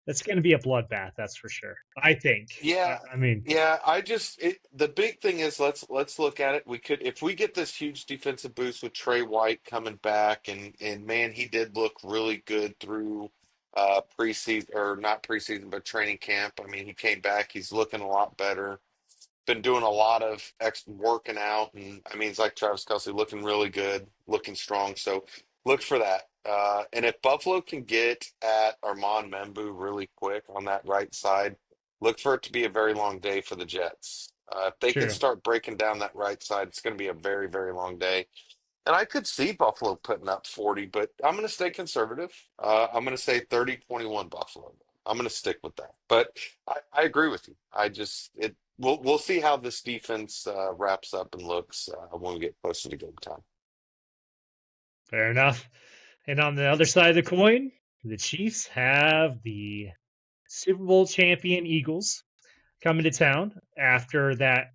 it's going to be a bloodbath, that's for sure. I think. Yeah, I mean, yeah. The big thing is let's look at it. We could if we get this huge defensive boost with Trey White coming back and man, he did look really good through preseason or not preseason but training camp. I mean, he came back. He's looking a lot better. Been doing a lot of working out, and I mean, it's like Travis Kelce looking really good, looking strong. So look for that. And if Buffalo can get at Armand Membu really quick on that right side, look for it to be a very long day for the Jets. If they can true. start breaking down that right side, it's going to be a very, very long day. And I could see Buffalo putting up 40, but I'm going to stay conservative. I'm going to say 30-21 Buffalo. I'm going to stick with that. But I agree with you. We'll see how this defense wraps up and looks when we get closer to game time. Fair enough. And on the other side of the coin, the Chiefs have the Super Bowl champion Eagles coming to town after that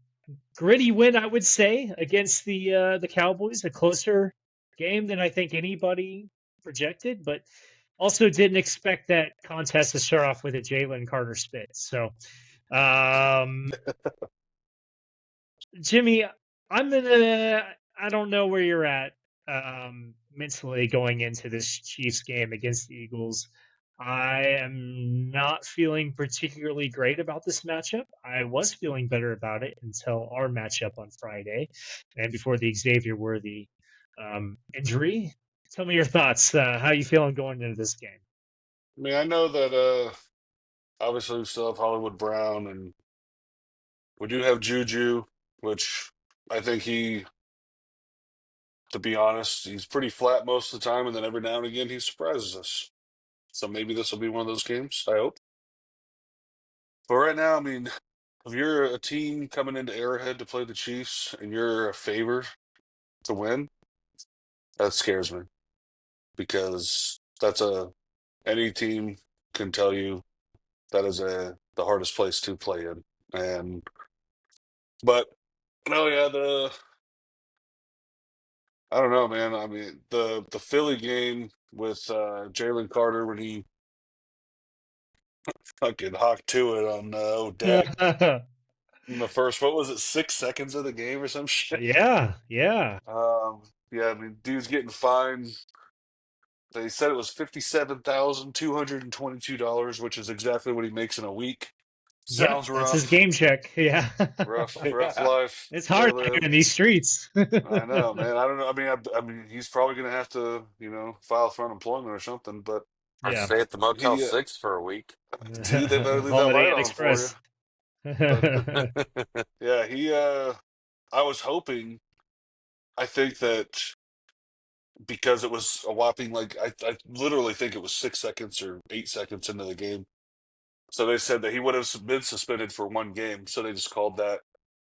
gritty win, I would say, against the Cowboys. A closer game than I think anybody projected, but also didn't expect that contest to start off with a Jalen Carter spit. So, um, Jimmy, I don't know where you're at mentally going into this Chiefs game against the Eagles. I am not feeling particularly great about this matchup. I was feeling better about it until our matchup on Friday and before the Xavier Worthy injury. Tell me your thoughts. How you feeling going into this game? I mean, I know that obviously we still have Hollywood Brown and we do have Juju, which I think to be honest, he's pretty flat most of the time, and then every now and again he surprises us. So maybe this will be one of those games, I hope. But right now, I mean, if you're a team coming into Arrowhead to play the Chiefs and you're a favor to win, that scares me because any team can tell you that is the hardest place to play in. But no, yeah, I don't know, man. I mean, the Philly game with Jalen Carter when he fucking hawked to it on Dak in the first, what was it, 6 seconds of the game or some shit? Yeah, yeah. Yeah, I mean, dude's getting fined. They said it was $57,222, which is exactly what he makes in a week. Yep, Sounds that's his rough. game check. Yeah. Rough life It's they hard out here live. in these streets. I know, man. I don't know. I mean, he's probably gonna have to, file for unemployment or something. But Or Yeah. stay at the Motel he, 6 for a week. dude, they better leave that Holiday light Inn on for you. Express. But yeah, I was hoping. I think that because it was a whopping like I literally think it was 6 seconds or 8 seconds into the game. So they said that he would have been suspended for one game. So they just called that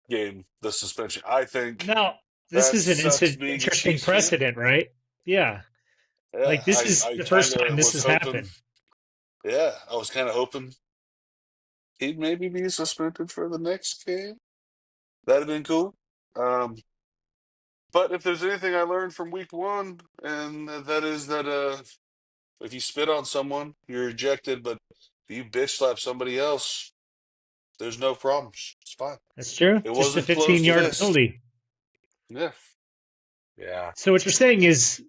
game the suspension. I think Now, this that is an sucks being a interesting Chiefs fan. precedent, right? Yeah. Yeah, Like, this is I the kind first time of this was has hoping. happened. Yeah, I was kind of hoping he'd maybe be suspended for the next game. That'd have been cool. Um, but if there's anything I learned from week one, and that is that if you spit on someone, you're ejected. But if you bitch slap somebody else, there's no problems. It's fine. That's true. It Just a wasn't close to 15-yard this. penalty. Yeah, Yeah. So what you're saying is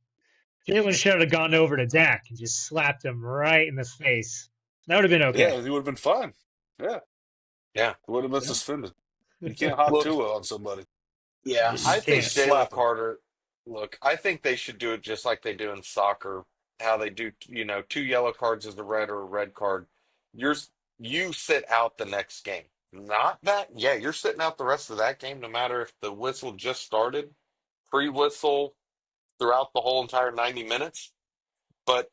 Jalen should have gone over to Dak and just slapped him right in the face. That would have been okay. yeah, he would have been fine. Yeah, Yeah. he would have been Yeah. suspended. You can't hawk Look, Tua on somebody. yeah, You I just think Just can't. Jalen slap him. Carter, look, I think they should do it just like they do in soccer, how they do, two yellow cards is a red or a red card. You're, you sit out the next game. Not that, yeah, you're sitting out the rest of that game, no matter if the whistle just started, pre-whistle throughout the whole entire 90 minutes, but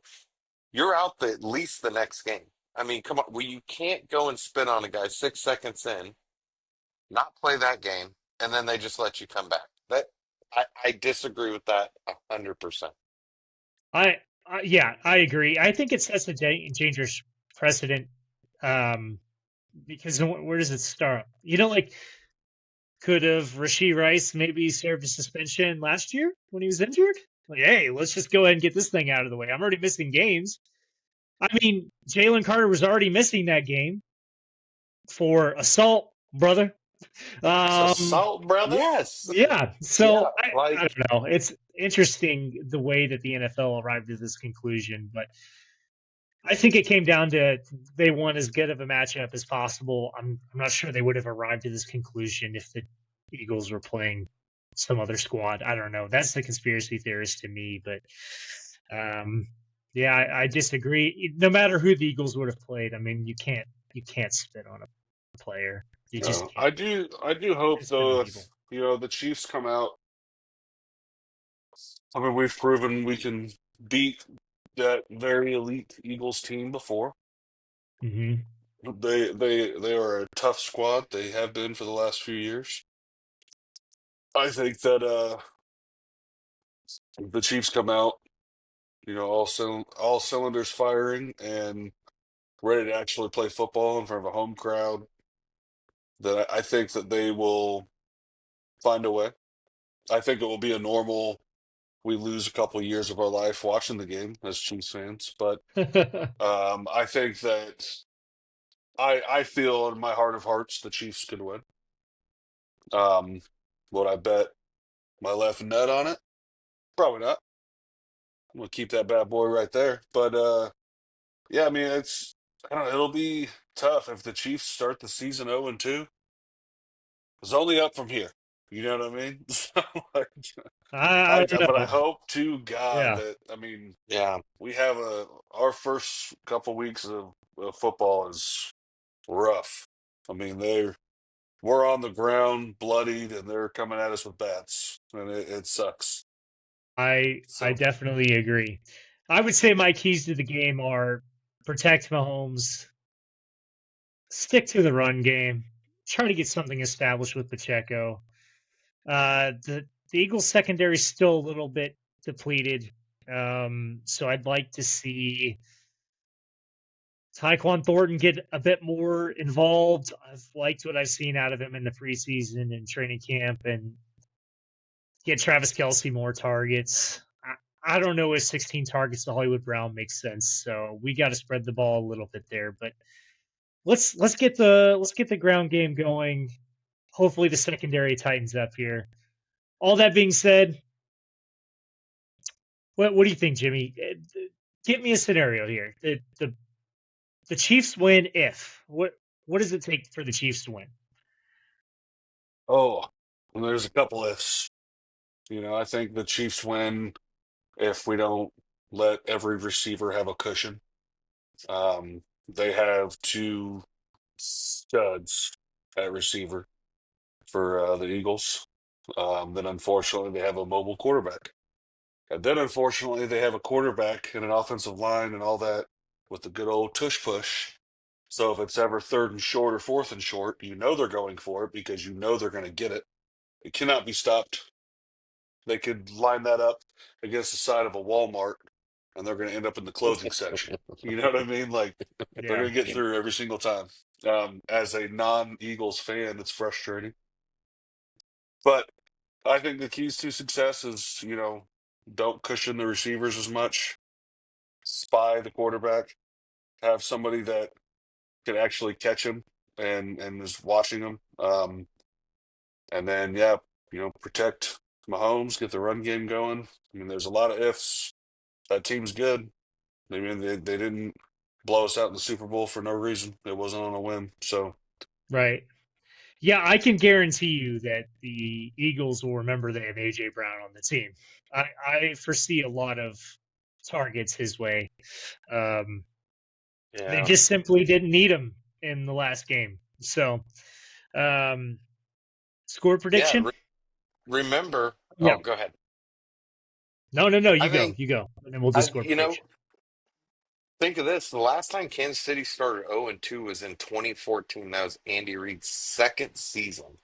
you're out at least the next game. I mean, come on, well, you can't go and spit on a guy 6 seconds in, not play that game, and then they just let you come back. I disagree with that 100%. Yeah, I agree. I think it sets a dangerous precedent, um, because where does it start? Like, could have Rasheed Rice maybe served a suspension last year when he was injured? Like, hey, let's just go ahead and get this thing out of the way. I'm already missing games. I mean, Jalen Carter was already missing that game for assault, brother. Um, Assault, brother. Yes. yeah. So Yeah. I Like, don't know. It's interesting the way that the NFL arrived at this conclusion, but I think it came down to they want as good of a matchup as possible. I'm not sure they would have arrived at this conclusion if the Eagles were playing some other squad. I don't know. That's the conspiracy theorist to me, but yeah, I disagree. No matter who the Eagles would have played, I mean, you can't spit on a player. You just can't. I do hope It's though illegal. if the Chiefs come out. I mean, we've proven we can beat that very elite Eagles team before. Hmm. They are a tough squad. They have been for the last few years. I think that the Chiefs come out, all cylinders firing and ready to actually play football in front of a home crowd. That I think that they will find a way. I think it will be a normal. We lose a couple of years of our life watching the game as Chiefs fans, but I think that I feel in my heart of hearts the Chiefs could win. Um, would I bet my left nut on it? Probably not. I'm gonna keep that bad boy right there. But yeah, I mean I don't know, it'll be tough if the Chiefs start the season 0-2. It's only up from here. You know what I mean? So, like, I don't but I know. hope to God Yeah. that I mean yeah. we have our first couple weeks of football is rough. I mean we're on the ground bloodied and they're coming at us with bats and it sucks. I So definitely agree. I would say my keys to the game are protect Mahomes, stick to the run game, try to get something established with Pacheco. The Eagles secondary is still a little bit depleted. So I'd like to see Tyquan Thornton get a bit more involved. I've liked what I've seen out of him in the preseason and training camp, and get Travis Kelce more targets. I don't know if 16 targets to Hollywood Brown makes sense. So we got to spread the ball a little bit there. But let's get the ground game going. Hopefully the secondary tightens up here. All that being said, what do you think, Jimmy? Give me a scenario here. The Chiefs win if what does it take for the Chiefs to win? Oh, and there's a couple ifs. I think the Chiefs win if we don't let every receiver have a cushion. They have two studs at receiver for the Eagles. Then unfortunately they have a mobile quarterback. And then unfortunately they have a quarterback and an offensive line and all that with the good old tush push. So if it's ever third and short or fourth and short, they're going for it because they're going to get it. It cannot be stopped. They could line that up against the side of a Walmart and they're going to end up in the clothing section. You know what I mean? Like, they're Yeah. going to get through every single time. As a non-Eagles fan, it's frustrating. But I think the keys to success is, don't cushion the receivers as much. Spy the quarterback. Have somebody that can actually catch him and is watching him. And then, yeah, protect Mahomes, get the run game going. I mean, there's a lot of ifs. That team's good. I mean, they didn't blow us out in the Super Bowl for no reason. It wasn't on a whim. So, Right. Yeah, I can guarantee you that the Eagles will remember they have AJ Brown on the team. I foresee a lot of targets his way. Um, they Yeah. just simply didn't need him in the last game. So, um, score Yeah. prediction? Remember, Yeah. oh, go ahead. No. I You go, think, and then we'll do score prediction. think of this. The last time Kansas City started 0-2 was in 2014. That was Andy Reid's second season,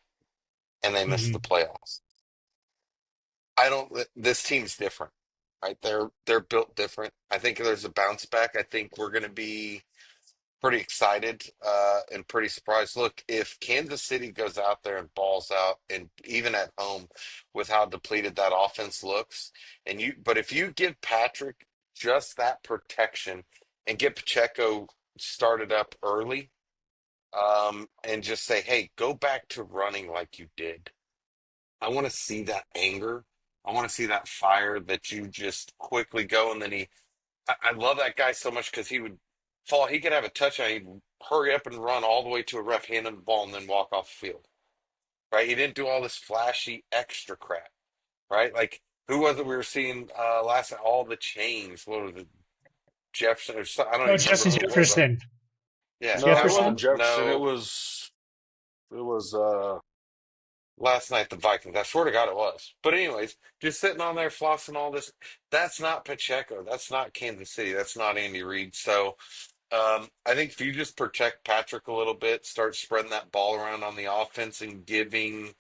and they missed the Hmm. playoffs. This team's different, right? They're built different. I think there's a bounce back. I think we're going to be pretty excited and pretty surprised. Look, if Kansas City goes out there and balls out, and even at home, with how depleted that offense looks, but if you give Patrick just that protection and get Pacheco started up early, and just say, hey, go back to running like you did. I want to see that anger. I want to see that fire that you just quickly go, and then I love that guy so much because he would fall. He could have a touchdown. He'd hurry up and run all the way to a ref, hand him the ball, and then walk off the field. Right? He didn't do all this flashy extra crap. Right? Like, who was it we were seeing last night? All the chains. What was it? Jefferson or something? I don't Oh, even remember Justin who it was. Jefferson. Yeah. no, it Jefferson? wasn't Jefferson. No. It was Last night, the Vikings. I swear to God it was. But anyways, just sitting on there flossing all this. That's not Pacheco. That's not Kansas City. That's not Andy Reid. So, I think if you just protect Patrick a little bit, start spreading that ball around on the offense and giving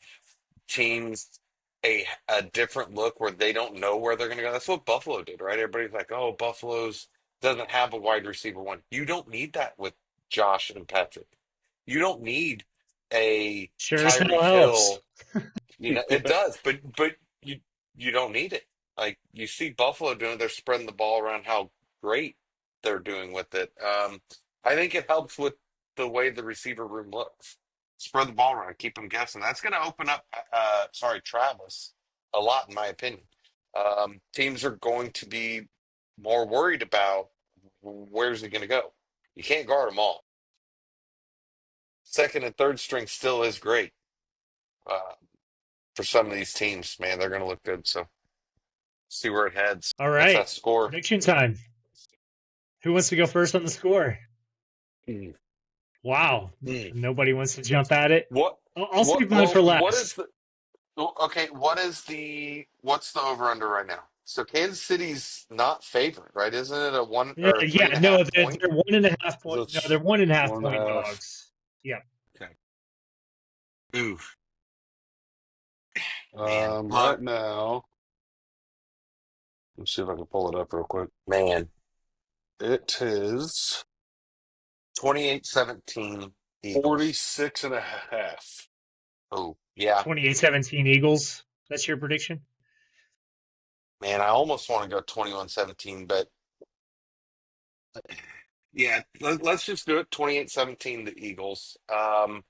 teams a different look where they don't know where they're going to go. That's what Buffalo did, right? Everybody's like, "Oh, Buffalo's doesn't have a wide receiver one." You don't need that with Josh and Patrick. You don't need a Sure as hell Tyreek helps. Hill. It does, but you don't need it. Like, you see Buffalo doing, they're spreading the ball around how great they're doing with it. I think it helps with the way the receiver room looks. Spread the ball around, keep them guessing. That's going to open up, Travis, a lot, in my opinion. Teams are going to be more worried about where's he going to go. You can't guard them all. Second and third string still is great. Uh, for some of these teams, man, they're going to look good. So see where it heads. All What's right. that score? Prediction time. Who wants to go first on the score? Hmm. Wow. Hmm. Nobody wants to jump at it. What? I'll save mine for What is last. the? Okay, what's the over under right now? So Kansas City's not favored, right? Isn't it a one Yeah, or a three and yeah, a no, half point? they're 1.5 so point. No, it's they're 1.5 1 and point a half. dogs. Yeah. Okay. Ooh, man, look, Right now, let's see if I can pull it up real quick. man, It is 28-17 Eagles. 46 and a half. Oh, yeah, 28-17 Eagles. That's your prediction? Man, I almost want to go 21-17, but yeah, let's just do it 28-17 the Eagles. I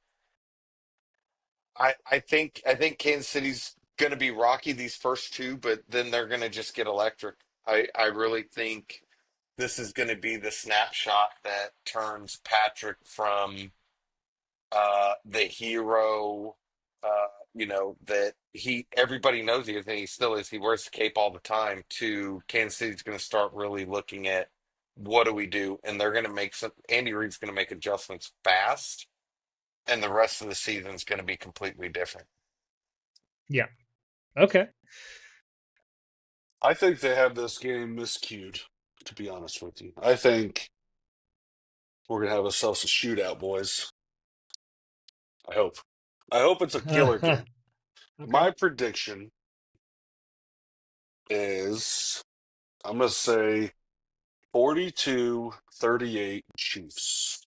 think Kansas City's going to be rocky these first two, but then they're going to just get electric. I really think this is going to be the snapshot that turns Patrick from the hero, that he everybody knows he is, and he still is. He wears the cape all the time. To Kansas City's going to start really looking at what do we do, and they're going to make some. Andy Reid's going to make adjustments fast, and the rest of the season is going to be completely different. Yeah. Okay. I think they have this game miscued, to be honest with you. I think we're going to have ourselves a shootout, boys. I hope. I hope it's a killer game. Okay. My prediction is I'm going to say 42-38 Chiefs.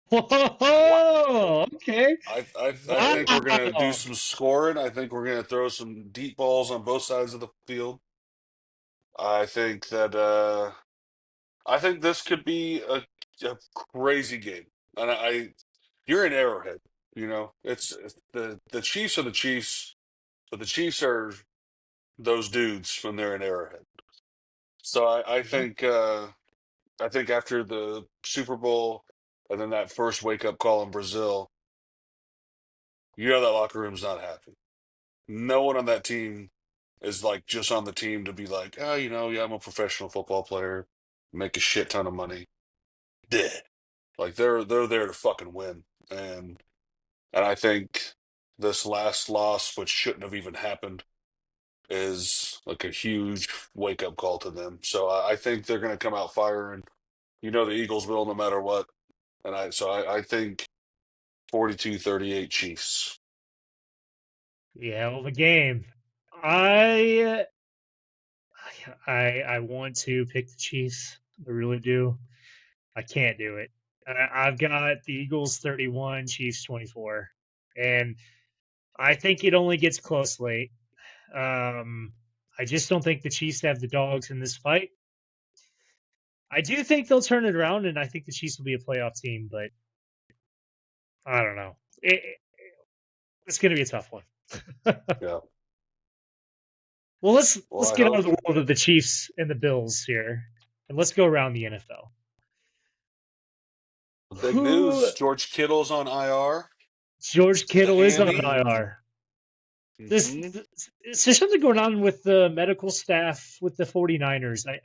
Whoa! Okay. I think we're going to do Wow. some scoring. I think we're going to throw some deep balls on both sides of the field. I think that I think this could be a crazy game. And you're in Arrowhead, it's the Chiefs are the Chiefs, but the Chiefs are those dudes when they're in Arrowhead. So Yeah. I think after the Super Bowl and then that first wake up call in Brazil, that locker room's not happy. No one on that team is like just on the team to be like, oh, yeah, I'm a professional football player, make a shit ton of money. Yeah. Like they're there to fucking win. And I think this last loss, which shouldn't have even happened, is like a huge wake up call to them. So I think they're gonna come out firing. The Eagles will no matter what. And I think 42-38 Chiefs. Yeah, well, the game. I I want to pick the Chiefs. I really do. I can't do it. I've got the Eagles 31, Chiefs 24, and I think it only gets close late. I just don't think the Chiefs have the dogs in this fight. I do think they'll turn it around, and I think the Chiefs will be a playoff team, but I don't know. It's going to be a tough one. Yeah. Well, let's Well, I get out of hope. the world of the Chiefs and the Bills here, and let's go around the NFL. Big Who news. George Kittle's on IR. George The Kittle is on handy. IR. This, Hmm. is there something going on with the medical staff with the 49ers? I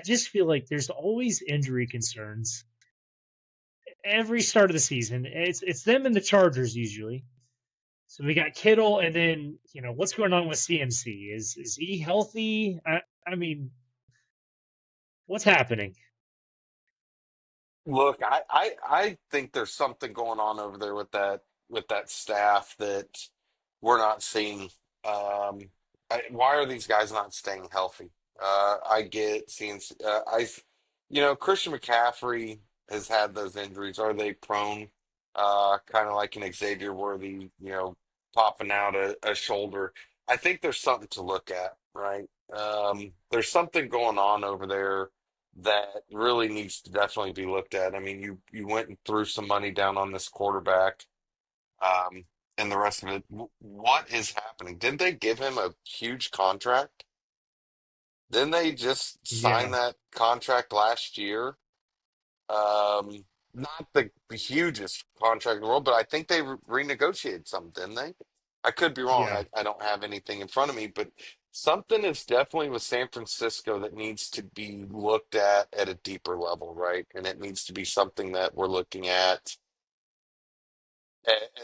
just feel like there's always injury concerns every start of the season. It's them and the Chargers usually. So we got Kittle, and then what's going on with CMC? Is he healthy? I mean, what's happening? Look, I think there's something going on over there with that staff that we're not seeing. Why are these guys not staying healthy? I get seeing Christian McCaffrey has had those injuries. Are they prone? Kind of like an Xavier Worthy, popping out a shoulder. I think there's something to look at, right? There's something going on over there that really needs to definitely be looked at. I mean, you went and threw some money down on this quarterback, um, and the rest of it. What is happening? Didn't they give him a huge contract? Didn't they just sign Yeah, that contract last year? Not the hugest contract in the world, but I think they renegotiated something, didn't they? I could be wrong. yeah. I don't have anything in front of me, but something is definitely with San Francisco that needs to be looked at a deeper level, right? And it needs to be something that we're looking at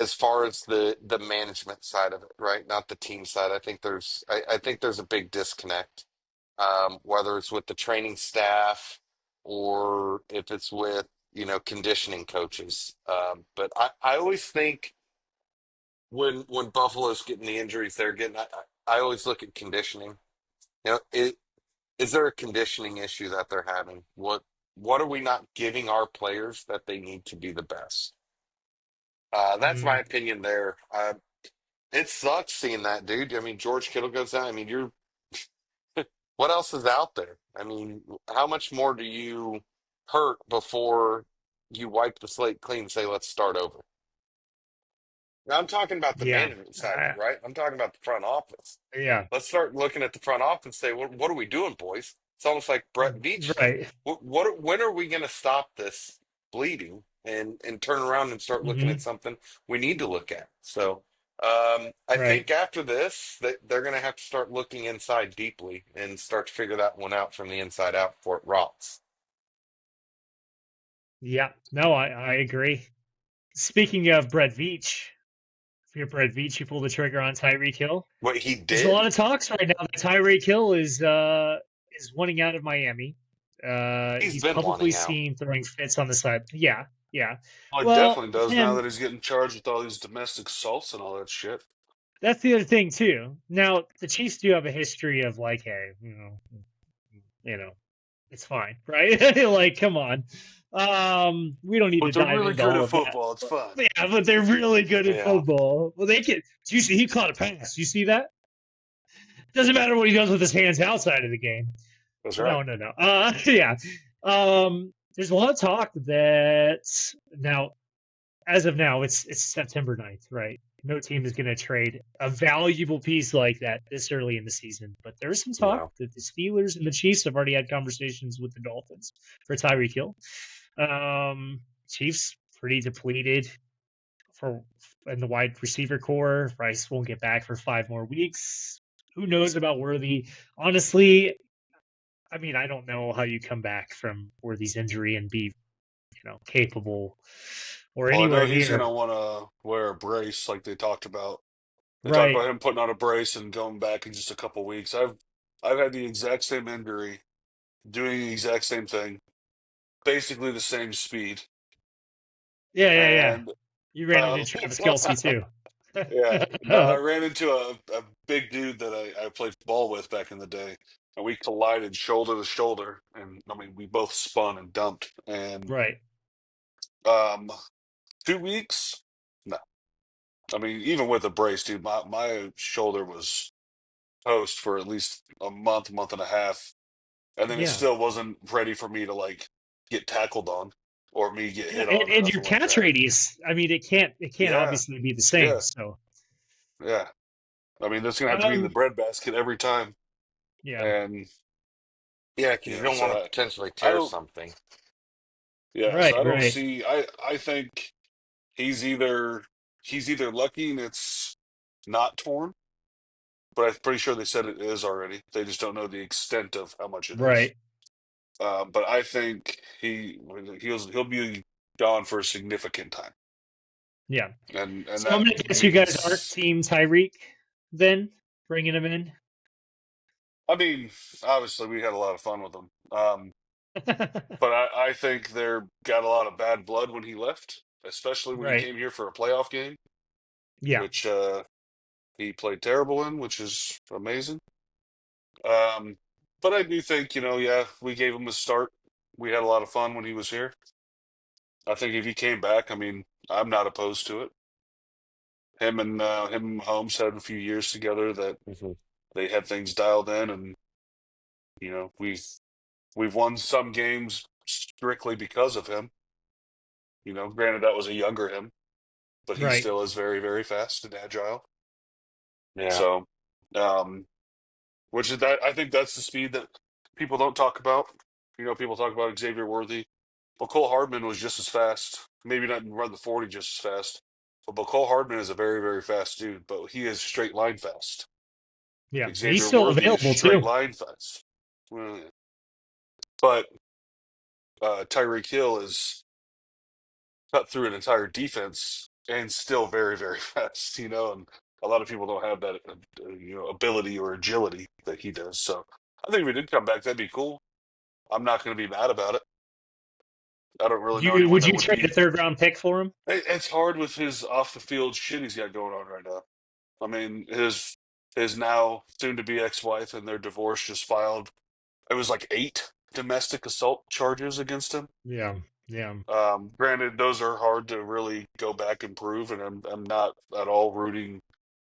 as far as the management side of it, right? Not the team side. I think there's a big disconnect, whether it's with the training staff or if it's with conditioning coaches. But I always think when Buffalo's getting the injuries they're getting, I always look at conditioning. Is there a conditioning issue that they're having? What are we not giving our players that they need to be the best? That's my Mm, opinion there. It sucks seeing that, dude. I mean, George Kittle goes down. I mean, what else is out there? I mean, how much more do you hurt before you wipe the slate clean and say, let's start over? Now, I'm talking about the Yeah. management side of it, right? I'm talking about the front office. Yeah. Let's start looking at the front office and say, what are we doing, boys? It's almost like Brett Veach thing. Right. When are we going to stop this bleeding and turn around and start looking at Hmm. something we need to look at? So I Right. think after this, that they're going to have to start looking inside deeply and start to figure that one out from the inside out before it rots. Yeah. No, I agree. Speaking of Brett Veach, if you're Brett Veach, you pull the trigger on Tyreek Hill. What he There's a lot did, of talks right now that Tyreek Hill is wanting out of Miami. he's He's been publicly wanting out. seen throwing fits on the side. Yeah, yeah. Well, it Well, definitely does now him. that he's getting charged with all these domestic assaults and all that shit. That's the other thing too. Now the Chiefs do have a history of like, hey, you know, it's fine, right? Like, come on. We don't need to But they're dive really into good all at of that. football. It's But, fun. yeah, but they're really good at Yeah, football. Well, they can. Do you see? He caught a pass. You see that? Doesn't matter what he does with his hands outside of the game. That's right. No, no, no. Yeah. There's a lot of talk that now, as of now, it's September 9th, right? No team is going to trade a valuable piece like that this early in the season. But there's some talk no. that the Steelers and the Chiefs have already had conversations with the Dolphins for Tyreek Hill. Chiefs pretty depleted for in the wide receiver core. Rice won't get back for 5 more weeks. Who knows about Worthy? Honestly, I mean, I don't know how you come back from Worthy's injury and be, capable or Well, I know anywhere he's near. gonna want to wear a brace, like they talked about. They talked Right. about him putting on a brace and going back in just a couple weeks. I've had the exact same injury, doing the exact same thing, basically the same speed, Yeah, yeah, yeah. and You ran into um, Travis Kelsey too. yeah, no, I ran into a big dude that I played ball with back in the day, and we collided shoulder to shoulder, and I mean we both spun and dumped, and Right. um, 2 weeks. No, I mean even with a brace, dude, my shoulder was toast for at least a month, month and a half, and then it Yeah. still wasn't ready for me to like get tackled on or me get Yeah, hit and, on or and your nothing like catch that. radius. I mean, it can't Yeah, obviously be the same. yeah, So, yeah. I mean, that's gonna have to be in the um, breadbasket every time, yeah. and Yeah, because you don't so want to potentially I tear don't. something. Yeah, Right, so I don't right. see. I think he's either he's either lucky and it's not torn, but I'm pretty sure they said it is already. They just don't know the extent of how much it is. Right. But I think he'll be gone for a significant time, Yeah. and So I'm that gonna guess you guys aren't means. team Tyreek then, bringing him in. I mean, obviously we had a lot of fun with him, but I think there got a lot of bad blood when he left, especially when he Right. came here for a playoff game, Yeah. which he played terrible in, which is amazing. Um, but I do think, yeah, we gave him a start. We had a lot of fun when he was here. I think if he came back, I mean, I'm not opposed to it. Him and Holmes had a few years together that Hmm. they had things dialed in, and we've won some games strictly because of him. Granted that was a younger him, but he Right. still is very, very fast and agile. Yeah. So, um, which is that I think that's the speed that people don't talk about. People talk about Xavier Worthy. But Cole Hardman was just as fast. Maybe not run the 40 just as fast. But Cole Hardman is a very, very fast dude, but he is straight line fast. Yeah. And he's Xavier still Worthy is available straight too. line fast. Well, yeah. But Tyreek Hill is cut through an entire defense and still very, very fast, and a lot of people don't have that, ability or agility that he does. So I think if he did come back, that'd be cool. I'm not going to be mad about it. I don't really know You anyone would that you would trade a be. third round pick for him? It's hard with his off the field shit he's got going on right now. I mean, his now soon to be ex wife and their divorce just filed. It was like 8 domestic assault charges against him. Yeah. Yeah. Granted, those are hard to really go back and prove, and I'm not at all rooting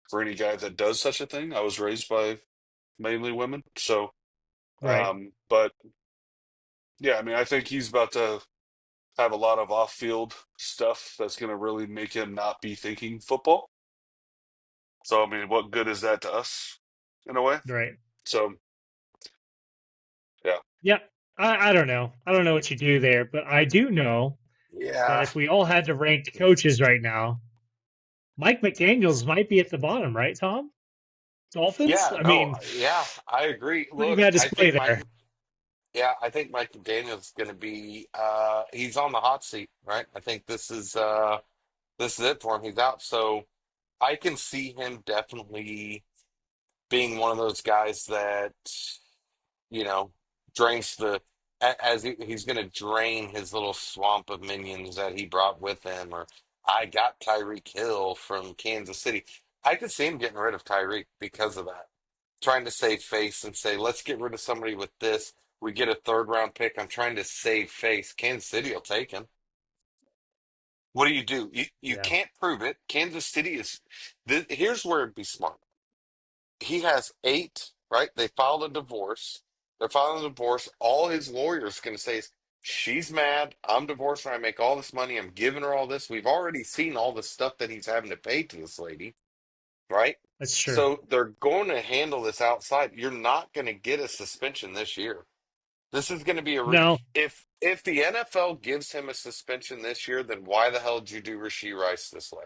for any guy that does such a thing. I was raised by mainly women, so Right. but yeah, I mean, I think he's about to have a lot of off-field stuff that's going to really make him not be thinking football. So, I mean, what good is that to us in a way? Right. So, yeah. Yeah. I don't know. I don't know what you do there, but I do know that Yeah. if we all had to rank coaches right now, Mike McDaniels might be at the bottom, right, Tom? Dolphins? Yeah, I no, mean, yeah, I agree. pretty Look, bad display there. I think Mike McDaniel's going to be he's on the hot seat, right? I think this is it for him. He's out. So I can see him definitely being one of those guys that, you know, drains he's going to drain his little swamp of minions that he brought with him. Or I got Tyreek Hill from Kansas City. I could see him getting rid of Tyreek because of that, trying to save face and say, let's get rid of somebody with this. We get a third round pick. I'm trying to save face. Kansas City will take him. What do? You Yeah, can't prove it. Kansas City is. Here's where it'd be smart. He has eight, right? They filed a divorce. They're filing a divorce. All his lawyers going to say is, she's mad. I'm divorced and I make all this money. I'm giving her all this. We've already seen all the stuff that he's having to pay to this lady, right? that's true. So they're going to handle this outside. You're not going to get a suspension this year. This is going to be No, if the NFL gives him a suspension this year, then why the hell did you do Rasheed Rice this way?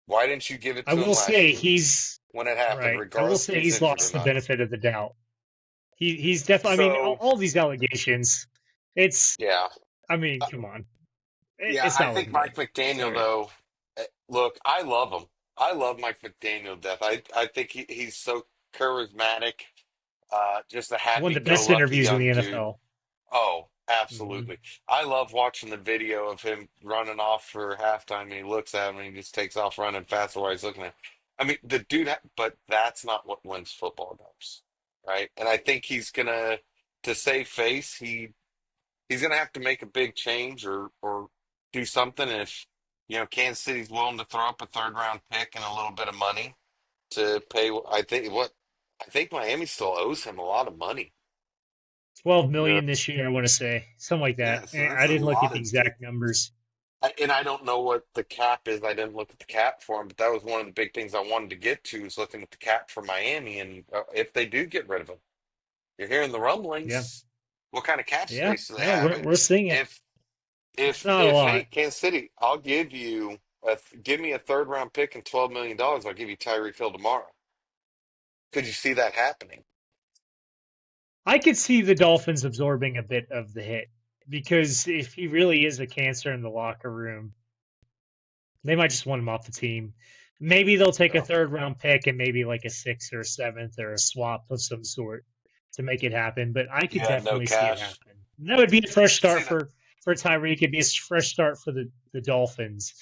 Why didn't you give it I to him will last say year he's when it happened, right. I will regardless if say he's he's injured or lost the not? benefit of the doubt. He's definitely. I mean, So all these allegations. It's. yeah, I mean, Uh, come on. yeah, It's I not think looking good. Mike McDaniel Sorry. though. Look, I love him. I love Mike McDaniel to death. I think he's so charismatic. Just a One of the best happy-go-lucky interviews in the young dude. NFL. Oh, Hmm. absolutely. I love watching the video of him running off for halftime and he looks at him and he just takes off running faster while he's looking at him. I mean, the dude, but that's not what wins football games, right? And I think to save face, he's gonna have to make a big change or do something. And if, Kansas City's willing to throw up a third round pick and a little bit of money to pay, I think Miami still owes him a lot of money. 12 Yeah. million this year, I want to say. Something like that. Yeah, so that's I a didn't look at lot the of. exact numbers. And I don't know what the cap is. I didn't look at the cap for him, but that was one of the big things I wanted to get to is looking at the cap for Miami. And if they do get rid of him, you're hearing the Yeah. rumblings. What kind of cap Yeah. space do they No, have? we're seeing it. If It's not a hey, lot. Kansas City, I'll give me a third round pick and $12 million. I'll give you Tyreek Hill tomorrow. Could you see that happening? I could see the Dolphins absorbing a bit of the hit because if he really is a cancer in the locker room, they might just want him off the team. Maybe they'll take a Yeah, third round pick and maybe like a sixth or a seventh or a swap of some sort to make it happen. But I could yeah, no definitely see it cash. happen. That would be a fresh I could see start that. for Tyreek. It'd be a fresh start for the Dolphins.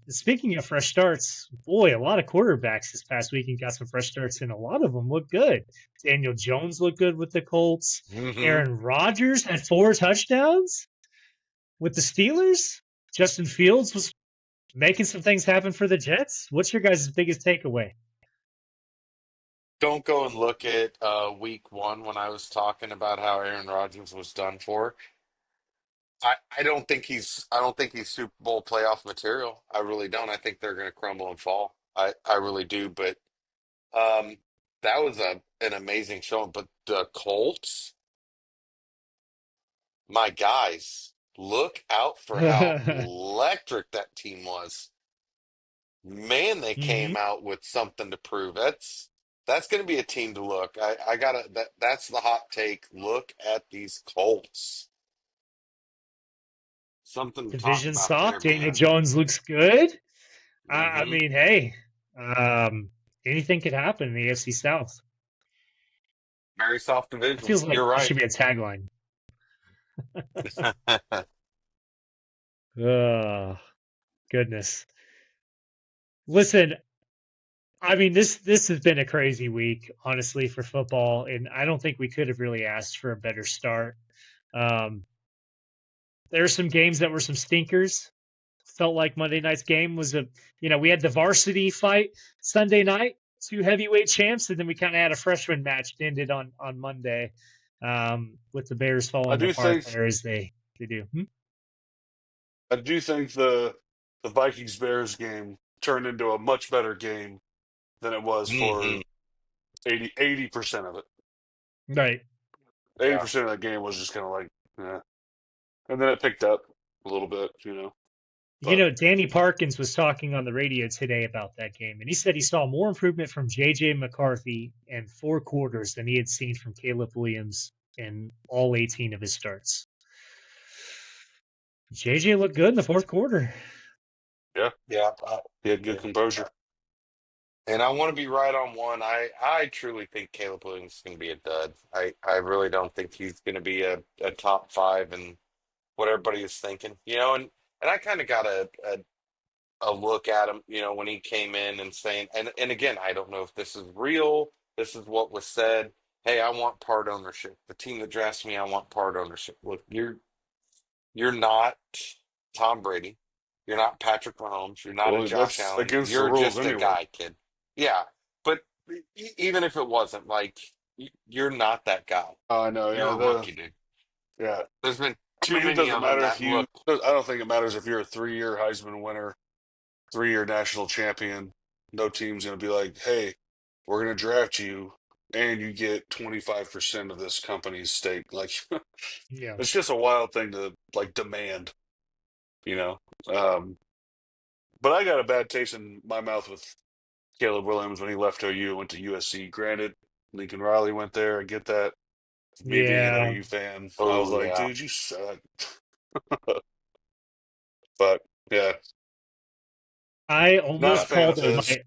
Speaking of fresh starts, boy, a lot of quarterbacks this past weekend got some fresh starts, and a lot of them look good. Daniel Jones looked good with the Colts. Hmm. Aaron Rodgers had 4 touchdowns with the Steelers. Justin Fields was making some things happen for the Jets. What's your guys' biggest takeaway? Don't go and look at week one when I was talking about how Aaron Rodgers was done for. I don't think he's Super Bowl playoff material. I really don't. I think they're going to crumble and fall. I really do. But um, that was an amazing showing. But the Colts, my guys, look out for how Hmm. electric that team was. Man, they came out with something to prove. That's going to be a team to look. I gotta that's the hot take. Look at these Colts. Something to talk Division about there, soft. Daniel man. Jones looks good. I Hmm. mean, hey, um, anything could happen in the AFC South. Very soft It division. feels like You're that right. should be a tagline. Oh, goodness. Listen, I mean, this has been a crazy week, honestly, for football, and I don't think we could have really asked for a better start. Um, there are some games that were some stinkers. felt like Monday night's game was we had the varsity fight Sunday night, two heavyweight champs, and then we kind of had a freshman match that ended on Monday, with the Bears I falling do apart think there as they do. I do think the Vikings Bears game turned into a much better game than it was Hmm. for 80% of it. Right. 80% of that game was just kind of like, yeah. And then it picked up a little bit, you know. But Danny Parkins was talking on the radio today about that game, and he said he saw more improvement from J.J. McCarthy in 4 quarters than he had seen from Caleb Williams in all 18 of his starts. J.J. looked good in the fourth quarter. yeah, Yeah. he had good composure. And I want to be right on one. I truly think Caleb Williams is going to be a dud. I really don't think he's going to be a top five and what everybody is thinking. And I kind of got a look at him, when he came in and saying, and again, I don't know if this is real. This is what was said. Hey, I want part ownership. The team that drafts me, I want part ownership. Look, you're not Tom Brady. You're not Patrick Mahomes. You're not a Well, Josh that's Allen. against the You're rules just a anyway. guy, kid. Yeah, but even if it wasn't, like, you're not that guy. I know, You're yeah. a rookie, dude. Yeah. There's been To too me, it many doesn't of them matter if that you. look. I don't think it matters if you're a 3-year Heisman winner, 3-year national champion. No team's going to be like, hey, we're going to draft you and you get 25% of this company's stake. Like, Yeah. it's just a wild thing to like demand, you know. Um, but I got a bad taste in my mouth with Caleb Williams when he left OU and went to USC. Granted, Lincoln Riley went there. I get that. Me being an Yeah. OU fan, I was Oh like, yeah. dude, you suck. But yeah, I not a Yeah. almost fan called of it his.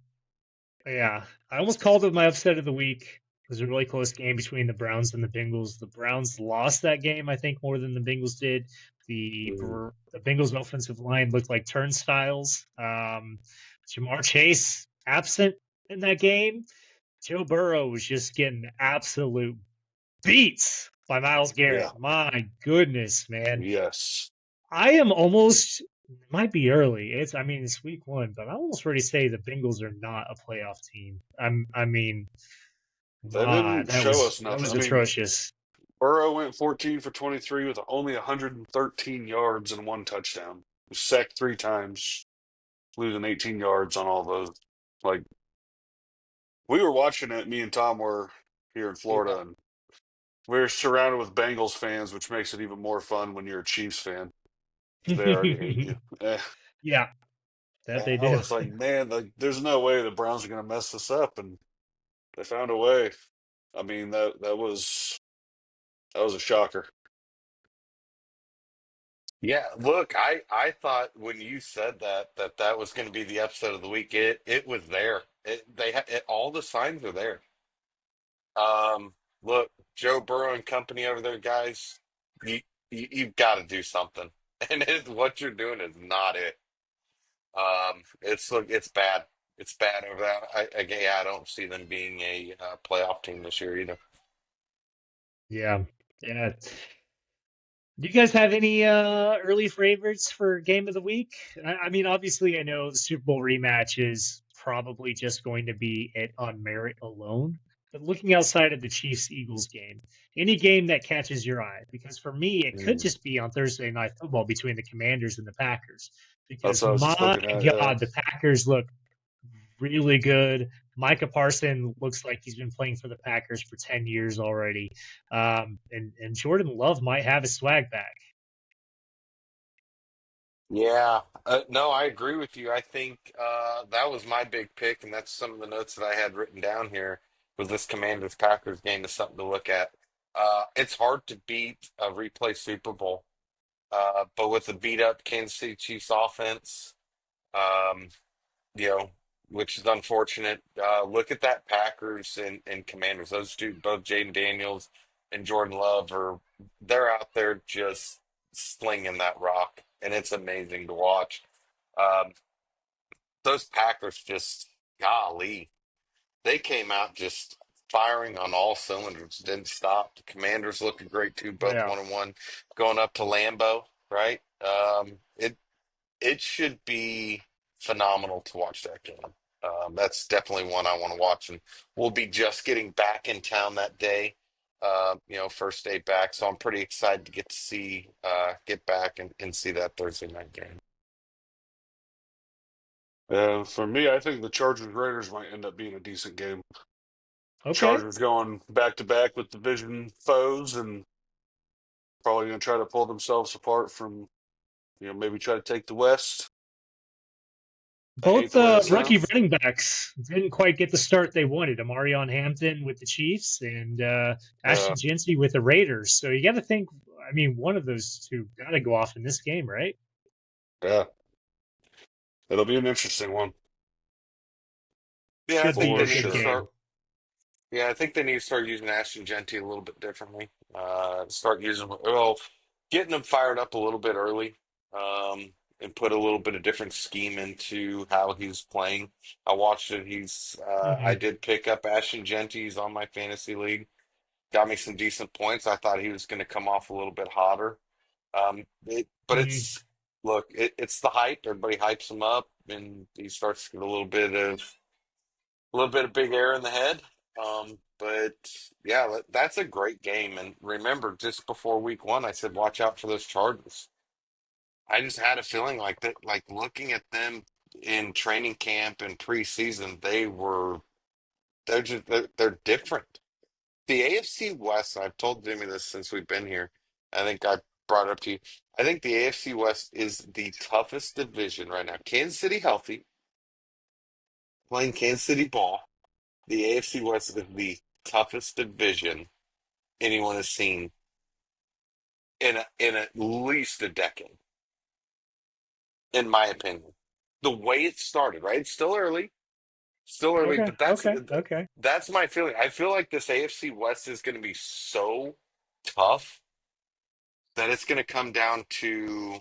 my Yeah, I almost called it my upset of the week. It was a really close game between the Browns and the Bengals. The Browns lost that game, I think, more than the Bengals did. Mm. The Bengals offensive line looked like turnstiles. Jamar Chase absent in that game. Joe Burrow was just getting absolute beats by Miles Yeah. Garrett. My goodness, man. Yes. I am almost it might be early. It's week 1, but I'm almost ready to say the Bengals are not a playoff team. I mean, They my didn't show us that nothing. was I mean, atrocious. Burrow went 14 for 23 with only 113 yards and 1 touchdown. He was sacked 3 times, losing 18 yards on all those. Like, we were watching it, me and Tom were here in Yeah. Florida, and we are surrounded with Bengals fans, which makes it even more fun when you're a Chiefs fan because they already hate you. Yeah, that they I do. was like, man, like, there's no way the Browns are going to mess this up, and they found a way. I mean, that was a shocker. Yeah, look, I thought when you said that was going to be the episode of the week. It was there. All the signs are there. Look, Joe Burrow and company over there, guys. You, you've got to do something, and what you're doing is not it. It's bad. It's bad over there. I don't see them being a playoff team this year either. Yeah, yeah. Do you guys have any early favorites for game of the week? Obviously, I know the Super Bowl rematch is probably just going to be it on merit alone. But looking outside of the Chiefs Eagles game, any game that catches your eye, because for me, it could Mm. just be on Thursday Night Football between the Commanders and the Packers. That's Because what I was just my looking at. Yeah, God, the Packers look really good. Micah Parson looks like he's been playing for the Packers for 10 years already. And Jordan Love might have his swag back. Yeah, no, I agree with you. I think that was my big pick, and that's some of the notes that I had written down here. Was this Commanders Packers game is something to look at. It's hard to beat a replay Super Bowl, but with the beat up Kansas City Chiefs offense, um, you know, which is unfortunate. Look at that Packers and Commanders. Those two, both Jaden Daniels and Jordan Love, they're out there just slinging that rock, and it's amazing to watch. Um, those Packers just, golly, they came out just firing on all cylinders, didn't stop. The Commanders looking great too, both Yeah. 1-1, going up to Lambeau, right? it should be phenomenal to watch that game. That's definitely one I want to watch, and we'll be just getting back in town that day. First day back, so I'm pretty excited to get back and see that Thursday night game. For me, I think the Chargers Raiders might end up being a decent game. Okay. Chargers going back to back with division foes and probably going to try to pull themselves apart from, maybe try to take the West. I hate Both the way that rookie sounds. running backs didn't quite get the start they wanted. Amarion Hampton with the Chiefs and Uh, Ashton Jinsey with the Raiders. So you got to think, I mean, one of those two got to go off in this game, right? yeah, it'll be an interesting one Yeah, I Should think be for a they need good to sure. game. start. Yeah, I think they need to start using Ashton Genty a little bit differently. Start using getting him fired up a little bit early, and put a little bit of different scheme into how he's playing. I watched it. I Hmm. did pick up Ashton Genty. He's on my fantasy league. Got me some decent points. I thought he was going to come off a little bit hotter. But Hmm. it's the hype. Everybody hypes him up, and he starts to get a little bit of big air in the head. But yeah, that's a great game. And remember, just before week one, I said, watch out for those Chargers. I just had a feeling like that, like looking at them in training camp and preseason, they're different. The AFC West, and I've told Jimmy this since we've been here. I think I brought it up to you. I think the AFC West is the toughest division right now. Kansas City healthy, playing Kansas City ball. The AFC West is the toughest division anyone has seen in at least a decade, in my opinion. The way it started, right? It's still early, Okay. but that's Okay. Okay. that's my feeling. I feel like this AFC West is going to be so tough that it's going to come down to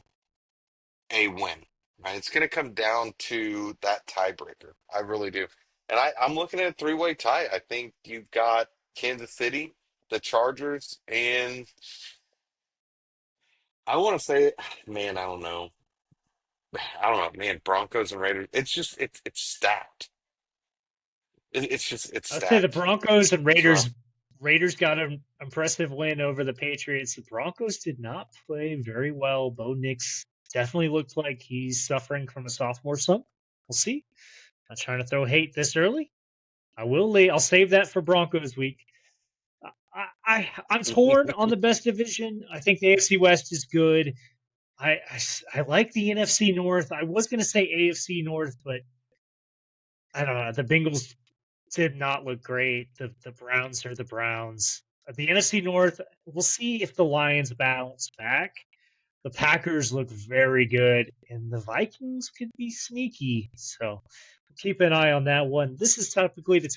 a win, right? It's going to come down to that tiebreaker. I really do. And I'm looking at a three-way tie. I think you've got Kansas City, the Chargers, and I want to say, man, I don't know. I don't know, man. Broncos and Raiders. It's stacked. It's I'd say the stacked. Broncos and It's Raiders. rough. Raiders got an impressive win over the Patriots. The Broncos did not play very well. Bo Nix definitely looked like he's suffering from a sophomore slump. We'll see. Not trying to throw hate this early. I'll save that for Broncos week. I'm torn on the best division. I think the AFC West is good. I like the NFC North. I was going to say AFC North, but I don't know. The Bengals did not look great. The Browns are the Browns. The NFC North, we'll see if the Lions bounce back. The Packers look very good, and the Vikings could be sneaky. So keep an eye on that one. This is typically the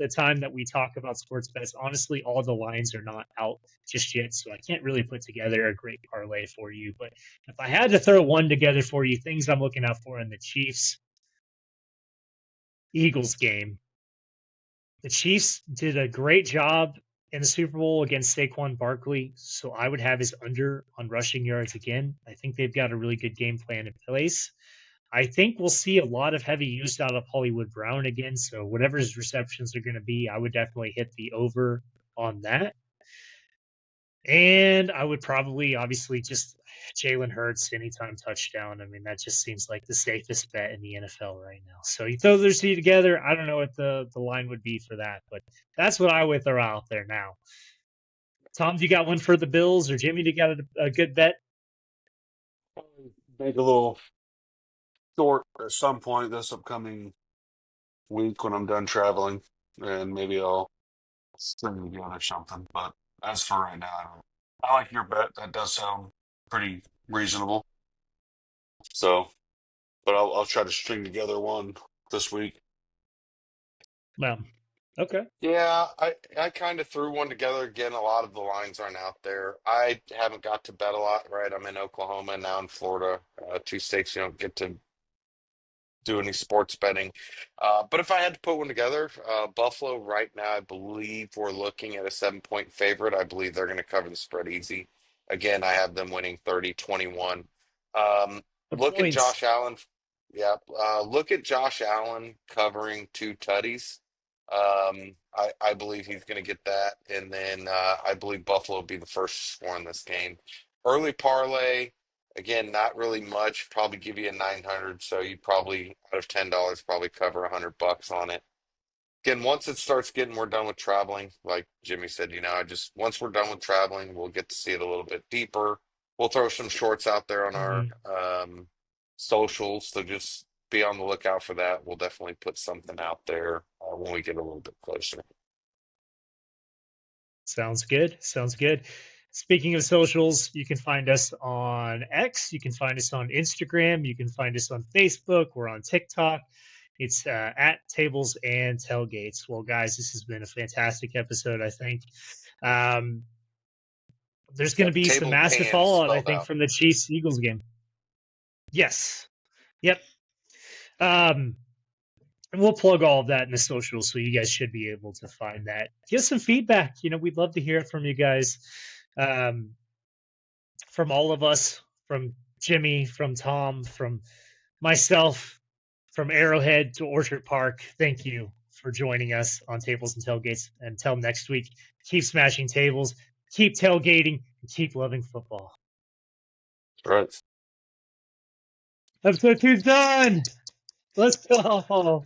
time that we talk about sports bets. Honestly, all the lines are not out just yet, so I can't really put together a great parlay for you. But if I had to throw one together for you, things I'm looking out for in the Chiefs Eagles game. The Chiefs did a great job in the Super Bowl against Saquon Barkley, so I would have his under on rushing yards again. I think they've got a really good game plan in place. I think we'll see a lot of heavy use out of Hollywood Brown again. So whatever his receptions are going to be, I would definitely hit the over on that. And I would probably, obviously, just Jalen Hurts anytime touchdown. I mean, that just seems like the safest bet in the NFL right now. So you throw those two together. I don't know what the line would be for that, but that's what I would throw out there now. Tom, do you got one for the Bills, or Jimmy? Do you got a good bet? Make a little short at some point this upcoming week when I'm done traveling, and maybe I'll string together something. But as for right now, I like your bet. That does sound pretty reasonable. So, but I'll try to string together one this week. Well, okay. Yeah, I kind of threw one together again. A lot of the lines aren't out there. I haven't got to bet a lot, right? I'm in Oklahoma and now in Florida, two states you don't get to do any sports betting. But if I had to put one together, Buffalo right now, I believe we're looking at a 7-point favorite. I believe they're going to cover the spread easy. Again, I have them winning 30-21. The Look at points. Josh Allen. Yeah, look at Josh Allen covering two tutties. I believe he's going to get that, and then I believe Buffalo will be the first to score in this game. Early parlay, again, not really much. Probably give you a 900, so you probably out of $10 probably cover $100 on it. Again, once it starts getting, we're done with traveling. Like Jimmy said, I just once we're done with traveling, we'll get to see it a little bit deeper. We'll throw some shorts out there on our Mhm. socials, so just be on the lookout for that. We'll definitely put something out there when we get a little bit closer. Sounds good. Sounds good. Speaking of socials, you can find us on X. You can find us on Instagram. You can find us on Facebook. We're on TikTok. It's at Tables and Tailgates. Well, guys, this has been a fantastic episode, I think. Um, there's going to Yep, be some table massive and fallout, I spelled think, out. from the Chiefs Eagles game. Yes. Yep. Um, and we'll plug all of that in the socials, so you guys should be able to find that. Give us some feedback. We'd love to hear from you guys. Um, from all of us, from Jimmy, from Tom, from myself, from Arrowhead to Orchard Park. Thank you for joining us on Tables and Tailgates. Until next week, keep smashing tables, keep tailgating, and keep loving football. Right. Episode 2's done. Let's go.